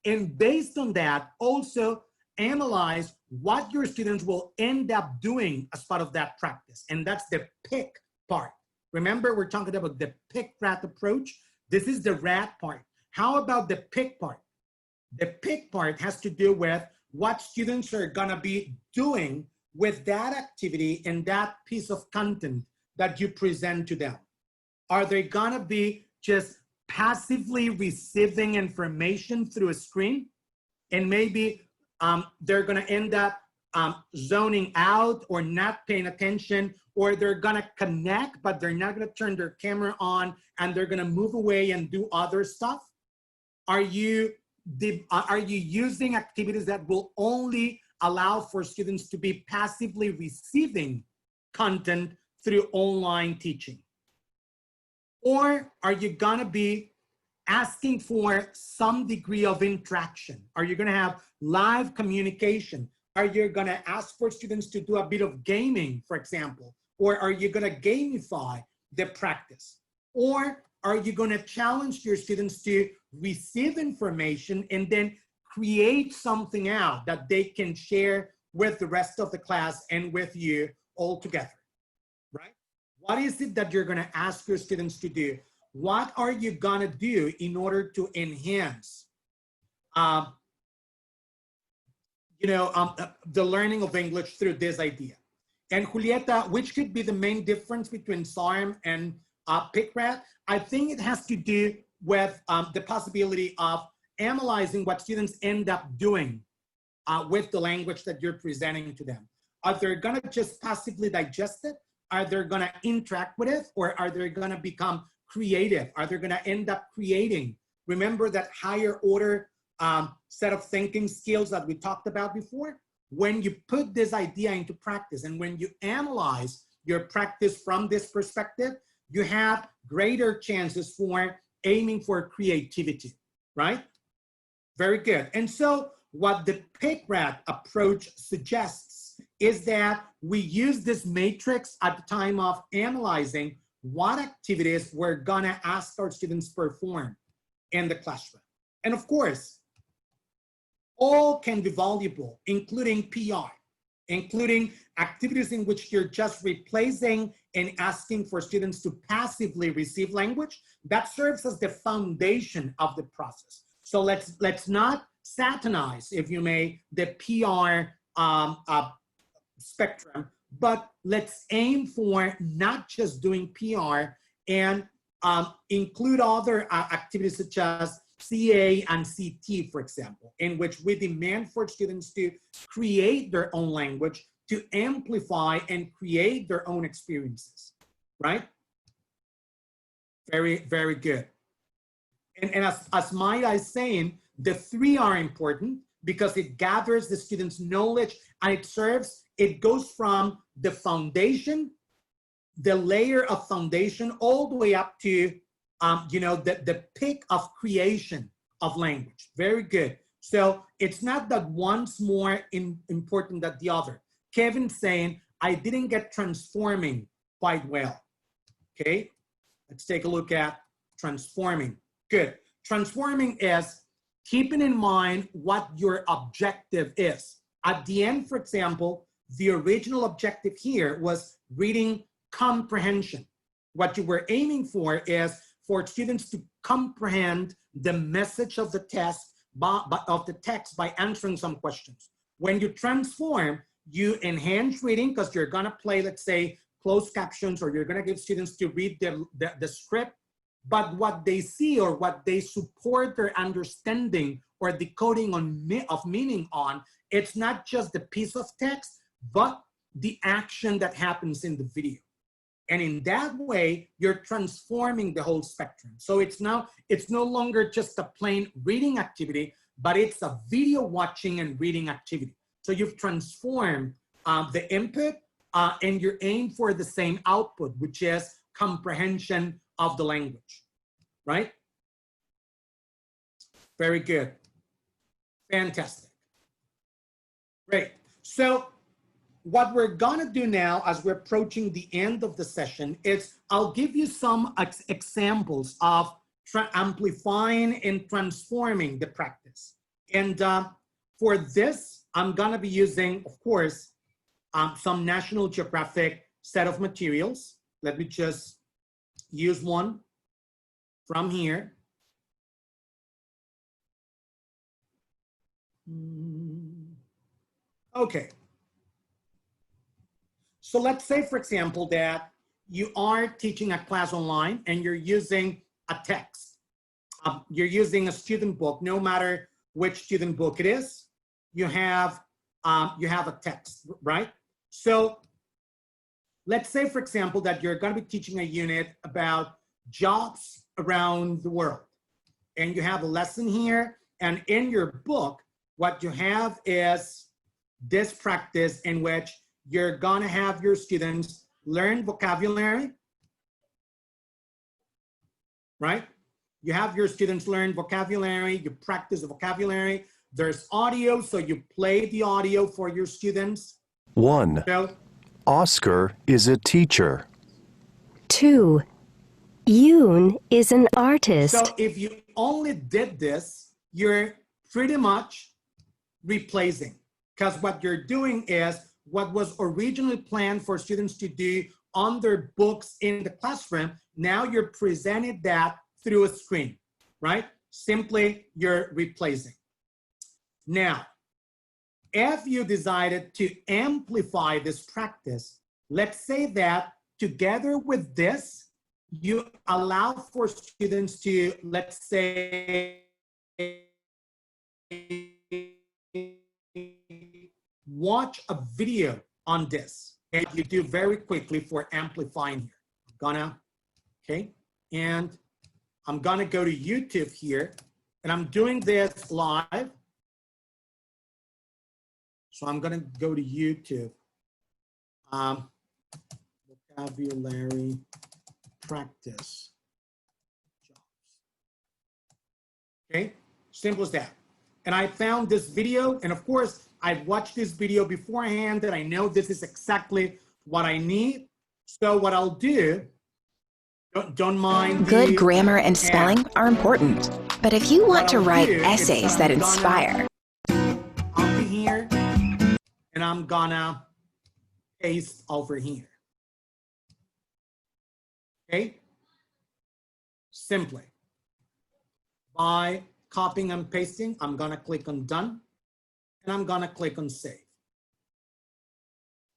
And based on that, also analyze what your students will end up doing as part of that practice. And that's the pick part. Remember, we're talking about the pick rat approach. This is the rat part. How about the pick part? The pick part has to do with what students are gonna be doing with that activity and that piece of content that you present to them. Are they gonna be just passively receiving information through a screen? And maybe they're gonna end up zoning out or not paying attention, or they're gonna connect, but they're not gonna turn their camera on and they're gonna move away and do other stuff? Are you using activities that will only allow for students to be passively receiving content through online teaching? Or are you gonna be asking for some degree of interaction? Are you gonna have live communication? Are you gonna ask for students to do a bit of gaming, for example? Or are you gonna gamify the practice? Or are you gonna challenge your students to receive information and then create something out that they can share with the rest of the class and with you all together, right? What is it that you're gonna ask your students to do? What are you gonna do in order to enhance the learning of English through this idea. And Julieta, which could be the main difference between SARM and PICRAT? I think it has to do with the possibility of analyzing what students end up doing with the language that you're presenting to them. Are they gonna just passively digest it? Are they gonna interact with it? Or are they gonna become creative? Are they gonna end up creating? Remember that higher order set of thinking skills that we talked about before? When you put this idea into practice and when you analyze your practice from this perspective, you have greater chances for aiming for creativity, right? Very good. And so what the PICRAT approach suggests is that we use this matrix at the time of analyzing what activities we're gonna ask our students perform in the classroom. And of course, all can be valuable, including PR, including activities in which you're just replacing and asking for students to passively receive language. That serves as the foundation of the process. So let's not satanize, if you may, the PR spectrum, but let's aim for not just doing PR and include other activities such as CA and CT, for example, in which we demand for students to create their own language, to amplify and create their own experiences, right? Very, very good. And as Maya is saying, the three are important because it gathers the students' knowledge and it goes from the foundation, the layer of foundation, all the way up to the peak of creation of language. Very good. So it's not that one's more important than the other. Kevin's saying, I didn't get transforming quite well. Okay, let's take a look at transforming. Good. Transforming is keeping in mind what your objective is. At the end, for example, the original objective here was reading comprehension. What you were aiming for is for students to comprehend the message of the text by answering some questions. When you transform, you enhance reading because you're gonna play, let's say, closed captions, or you're gonna give students to read the script, but what they see or what they support their understanding or decoding of meaning on, it's not just the piece of text, but the action that happens in the video. And in that way, you're transforming the whole spectrum. So it's no longer just a plain reading activity, but it's a video watching and reading activity. So you've transformed the input and you aim for the same output, which is comprehension of the language, right? Very good. Fantastic. Great. So what we're gonna do now as we're approaching the end of the session is I'll give you some examples of amplifying and transforming the practice. And for this, I'm gonna be using, of course, some National Geographic set of materials. Let me just use one from here. Okay. So let's say, for example, that you are teaching a class online and you're using a text. You're using a student book, no matter which student book it is, you have a text, right? So let's say, for example, that you're going to be teaching a unit about jobs around the world. And you have a lesson here. And in your book, what you have is this practice in which you're going to have your students learn vocabulary, right? You have your students learn vocabulary, you practice the vocabulary. There's audio, so you play the audio for your students. 1. So, Oscar is a teacher. 2. Yoon is an artist. so if you only did this, you're pretty much replacing, because what you're doing is what was originally planned for students to do on their books in the classroom, now you're presenting that through a screen, right? Simply, you're replacing. Now, if you decided to amplify this practice, let's say that together with this, you allow for students to, let's say, watch a video on this. And you do very quickly for amplifying here. Okay, and I'm gonna go to YouTube here, and I'm doing this live. So I'm gonna go to YouTube. Vocabulary practice jobs. Okay, simple as that. And I found this video, and of course, I've watched this video beforehand, and I know this is exactly what I need. So what I'll do, don't mind. Good grammar and spelling are important, but if you want to write essays that inspire, I'll be here, and I'm gonna paste over here. Okay, simply by copying and pasting, I'm gonna click on done, and I'm gonna click on save.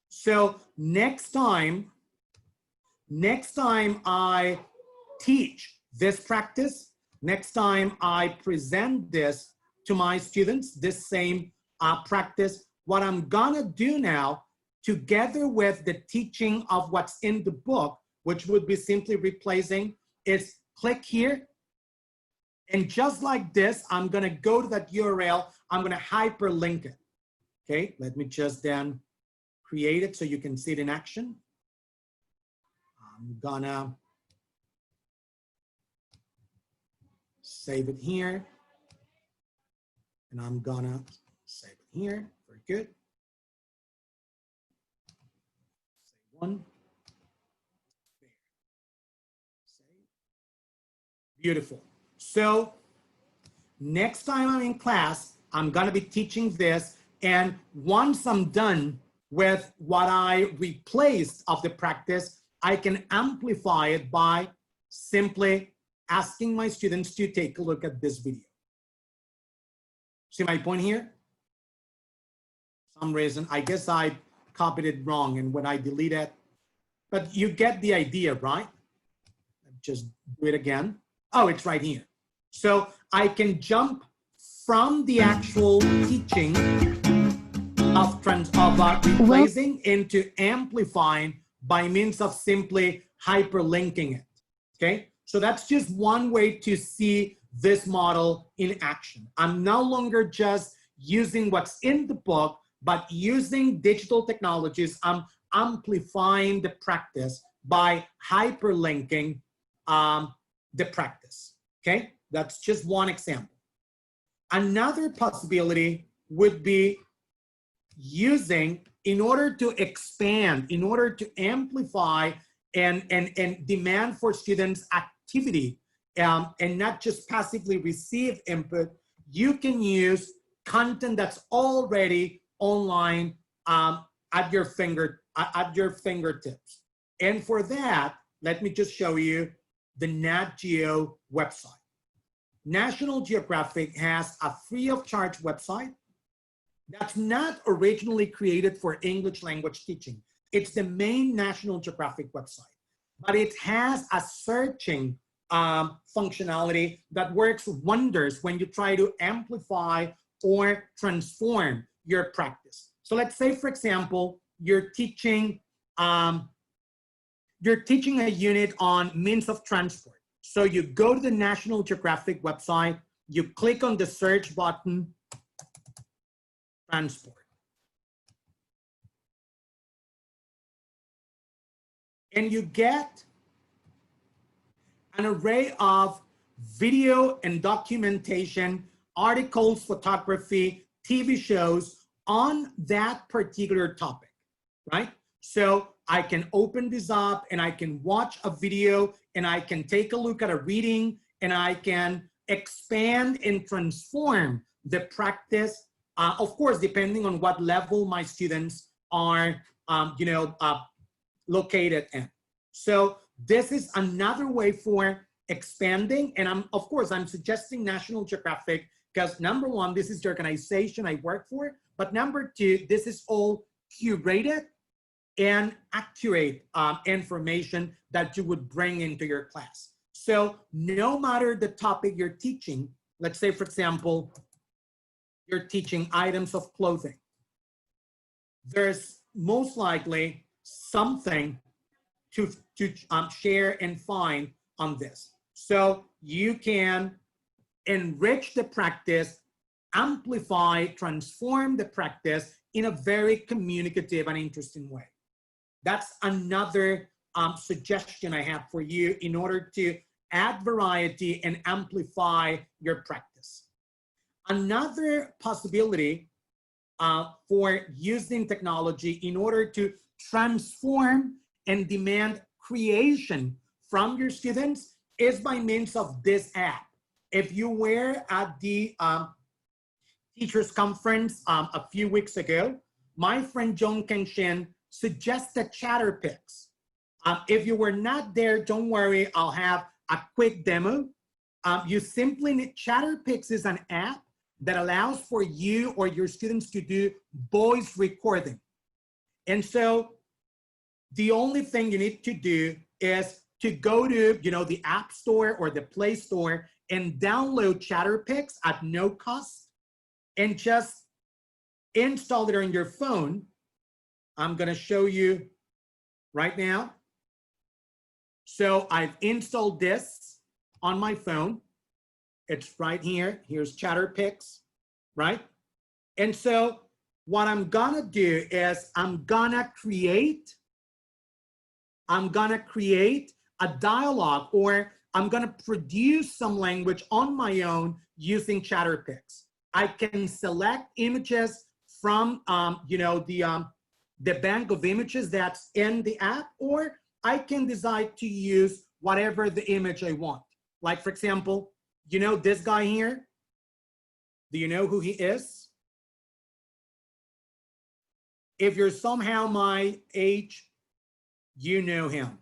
So next time I teach this practice, next time I present this to my students, this same practice, what I'm gonna do now, together with the teaching of what's in the book, which would be simply replacing, is click here. And just like this, I'm gonna go to that URL, I'm gonna hyperlink it. Okay, let me just then create it so you can see it in action. I'm gonna save it here. And I'm gonna save it here, very good. Save one. Beautiful. So next time I'm in class, I'm going to be teaching this. And once I'm done with what I replaced of the practice, I can amplify it by simply asking my students to take a look at this video. See my point here? For some reason, I guess I copied it wrong, and when I delete it, but you get the idea, right? Just do it again. Oh, it's right here. So I can jump from the actual teaching of replacing into amplifying by means of simply hyperlinking it. Okay, so that's just one way to see this model in action. I'm no longer just using what's in the book, but using digital technologies. I'm amplifying the practice by hyperlinking the practice. Okay, that's just one example. Another possibility would be using, in order to expand, in order to amplify and demand for students activity and not just passively receive input, you can use content that's already online at your fingertips. And for that, let me just show you the Nat Geo website. National Geographic has a free of charge website that's not originally created for English language teaching. It's the main National Geographic website, but it has a searching functionality that works wonders when you try to amplify or transform your practice. So let's say, for example, you're teaching a unit on means of transport. So you go to the National Geographic website, you click on the search button, transport. And you get an array of video and documentation, articles, photography, TV shows on that particular topic, right? So I can open this up and I can watch a video and I can take a look at a reading and I can expand and transform the practice, of course, depending on what level my students are, located in. So this is another way for expanding, and of course, I'm suggesting National Geographic because number one, this is the organization I work for, but number two, this is all curated and accurate information that you would bring into your class. So no matter the topic you're teaching, let's say, for example, you're teaching items of clothing, there's most likely something to share and find on this. So you can enrich the practice, amplify, transform the practice in a very communicative and interesting way. That's another suggestion I have for you in order to add variety and amplify your practice. Another possibility for using technology in order to transform and demand creation from your students is by means of this app. If you were at the teachers conference a few weeks ago, my friend John Kenshin suggested Chatterpix. If you were not there, don't worry, I'll have a quick demo. You simply need, Chatterpix is an app that allows for you or your students to do voice recording. And so the only thing you need to do is to go to, the App Store or the Play Store and download Chatterpix at no cost and just install it on your phone. I'm gonna show you right now. So I've installed this on my phone. It's right here. Here's Chatterpix, right? And so what I'm gonna do is I'm gonna create a dialogue, or I'm gonna produce some language on my own using Chatterpix. I can select images from the bank of images that's in the app, or I can decide to use whatever the image I want. Like, for example, this guy here, do you know who he is? If you're somehow my age, you know him.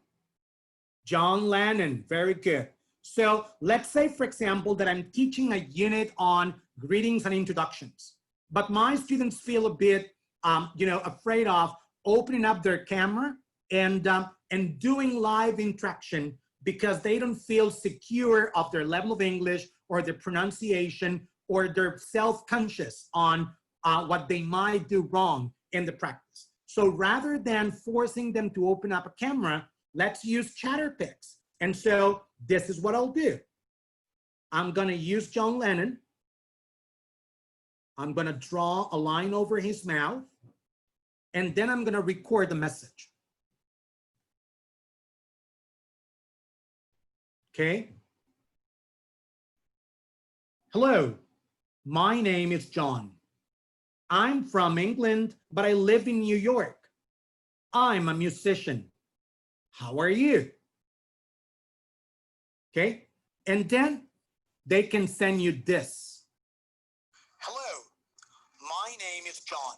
John Lennon, very good. So let's say, for example, that I'm teaching a unit on greetings and introductions, but my students feel a bit, afraid of opening up their camera and doing live interaction because they don't feel secure of their level of English or their pronunciation, or they're self-conscious on what they might do wrong in the practice. So rather than forcing them to open up a camera, let's use Chatterpix. And so this is what I'll do. I'm gonna use John Lennon. I'm gonna draw a line over his mouth, and then I'm gonna record the message. Okay. Hello, my name is John. I'm from England, but I live in New York. I'm a musician. How are you? Okay, and then they can send you this. Hello, my name is John.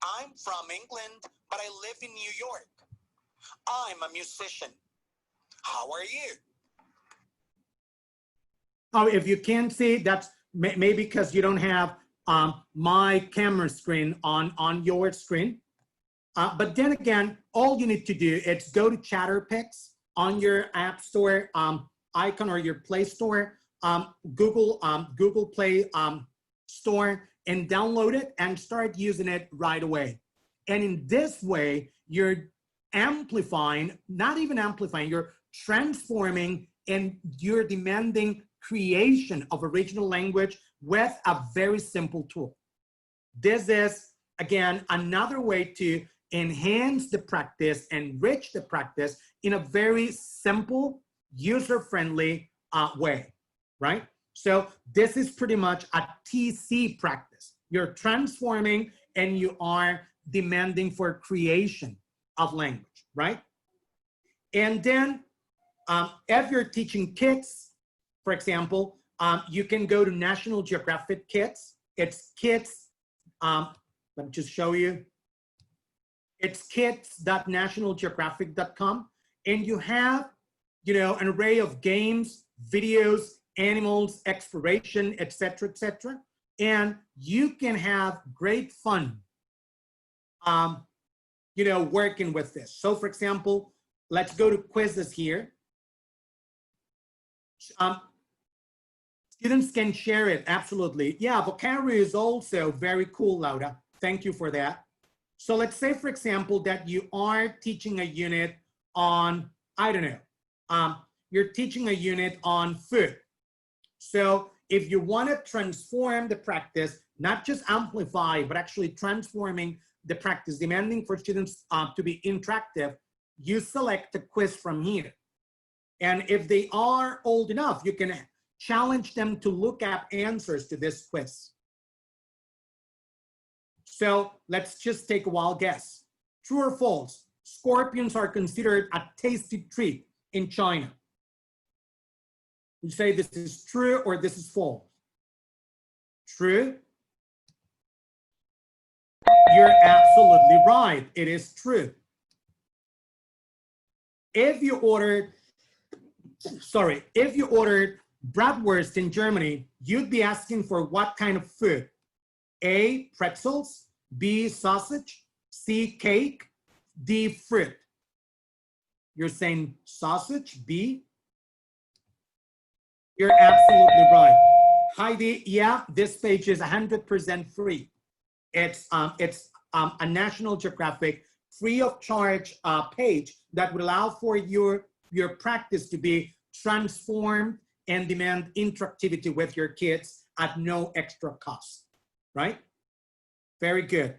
I'm from England, but I live in New York. I'm a musician. How are you? Oh, if you can't see, that's maybe because you don't have my camera screen on your screen. But then again, all you need to do is go to Chatterpix on your App Store icon or your Play Store, Google Play Store, and download it and start using it right away. And in this way, you're amplifying, not even amplifying, you're transforming and you're demanding creation of original language with a very simple tool. This is, again, another way to enhance the practice, enrich the practice in a very simple, user-friendly way, right? So this is pretty much a TC practice. You're transforming and you are demanding for creation of language, right? And then if you're teaching kids, for example, you can go to National Geographic Kids. It's kids, let me just show you. It's kids.nationalgeographic.com, and you have you know, an array of games, videos, animals, exploration, etc., etc. And you can have great fun, you know, working with this. So for example, let's go to quizzes here. Students can share it, absolutely. Yeah, vocabulary is also very cool, Laura. Thank you for that. So let's say, for example, that you are teaching a unit on, I don't know, you're teaching a unit on food. So if you want to transform the practice, not just amplify, but actually transforming the practice, demanding for students to be interactive, you select a quiz from here. And if they are old enough, you can challenge them to look up answers to this quiz. So let's just take a wild guess. True or false? Scorpions are considered a tasty treat in China. You say this is true or this is false? True? You're absolutely right. It is true. If you ordered bratwurst in Germany, you'd be asking for what kind of food? A, pretzels, B, sausage, C, cake, D, fruit. You're saying sausage, B? You're absolutely right. Heidi, yeah, this page is 100% free. It's a National Geographic free of charge page that would allow for your practice to be transformed and demand interactivity with your kids at no extra cost, right? Very good.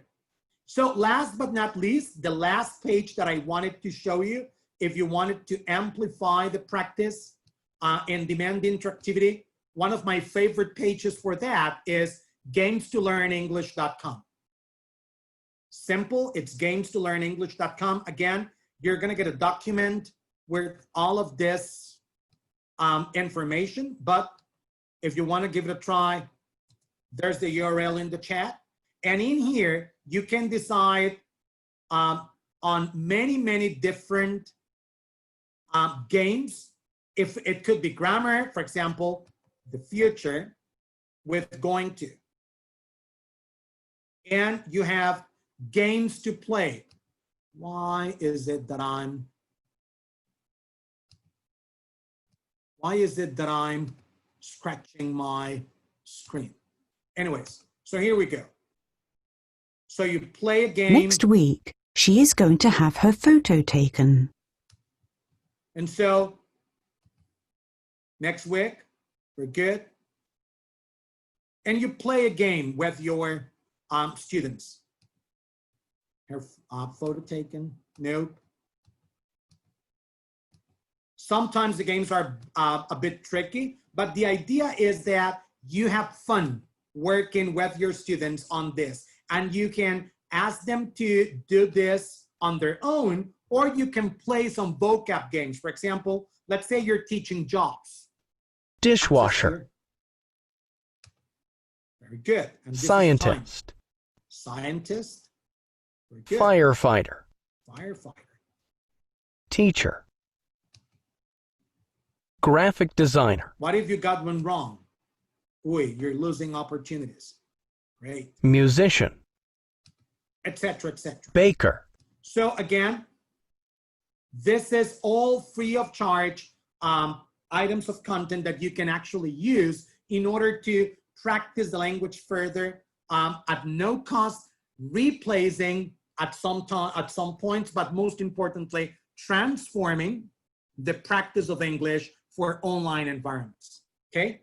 So last but not least, the last page that I wanted to show you, if you wanted to amplify the practice and demand interactivity, one of my favorite pages for that is games2learnenglish.com. Simple, it's games2learnenglish.com. Again, you're gonna get a document with all of this information, but if you wanna give it a try, there's the URL in the chat. And in here, you can decide on many, many different games. If it could be grammar, for example, the future with going to. And you have games to play. Why is it that I'm scratching my screen? Anyways, so here we go. So you play a game. Next week, she is going to have her photo taken. And so next week, we're good. And you play a game with your students. Her photo taken, nope. Sometimes the games are a bit tricky, but the idea is that you have fun working with your students on this. And you can ask them to do this on their own, or you can play some vocab games. For example, let's say you're teaching jobs. Dishwasher. Very good. And Scientist. Scientist. Very good. Firefighter. Firefighter. Teacher. Graphic designer. What if you got one wrong? Ooh, you're losing opportunities. Great. Musician. Etc., etc. Baker. So again, this is all free of charge items of content that you can actually use in order to practice the language further at no cost, replacing at some points, but most importantly, transforming the practice of English for online environments. Okay?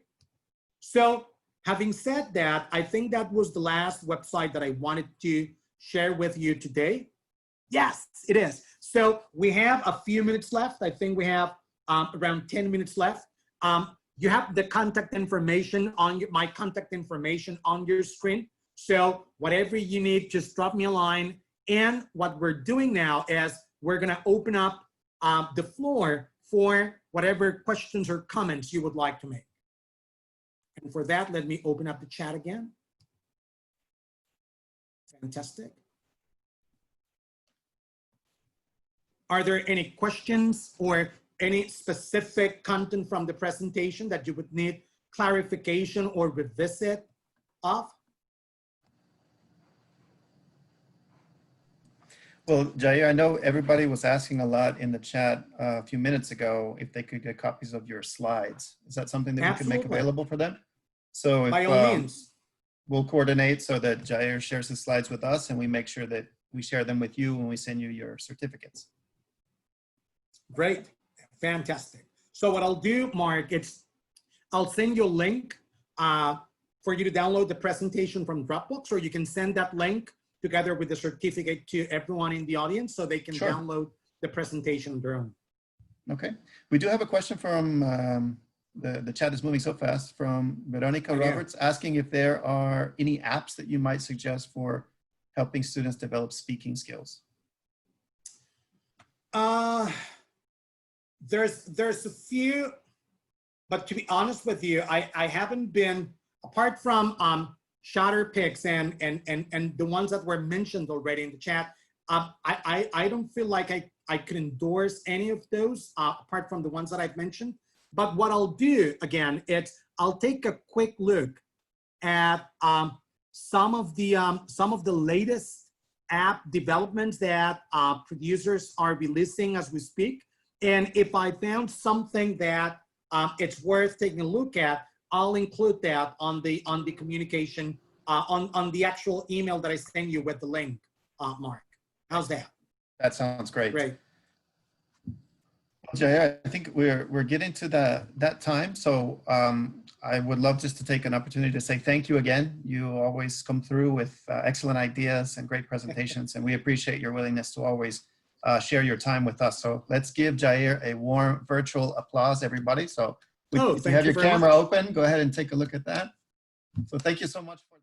So having said that, I think that was the last website that I wanted to share with you today. Yes, it is. So we have a few minutes left. I think we have around 10 minutes left. You have the contact information on my contact information on your screen. So whatever you need, just drop me a line. And what we're doing now is we're gonna open up the floor for whatever questions or comments you would like to make. And for that, let me open up the chat again. Fantastic. Are there any questions or any specific content from the presentation that you would need clarification or revisit of? Well, Jair, I know everybody was asking a lot in the chat a few minutes ago if they could get copies of your slides. Is that something that we could make available for them? So if, by all means. We'll coordinate so that Jair shares his slides with us and we make sure that we share them with you when we send you your certificates. Great, fantastic. So what I'll do, Mark, I'll send you a link for you to download the presentation from Dropbox, or you can send that link together with the certificate to everyone in the audience so they can download the presentation on their own. Okay. We do have a question from, the chat is moving so fast, from Veronica Roberts, asking if there are any apps that you might suggest for helping students develop speaking skills. There's a few, but to be honest with you, I haven't been, apart from Shutterpix and the ones that were mentioned already in the chat, I don't feel like I could endorse any of those apart from the ones that I've mentioned. But what I'll do, again, I'll take a quick look at some of the latest app developments that producers are releasing as we speak. And if I found something that it's worth taking a look at, I'll include that on the communication, on the actual email that I send you with the link, Mark. How's that? That sounds great. Great. Jair, I think we're getting to that time. So I would love just to take an opportunity to say thank you again. You always come through with excellent ideas and great presentations, and we appreciate your willingness to always share your time with us. So let's give Jair a warm virtual applause, everybody. So if you have your camera open, go ahead and take a look at that. So thank you so much for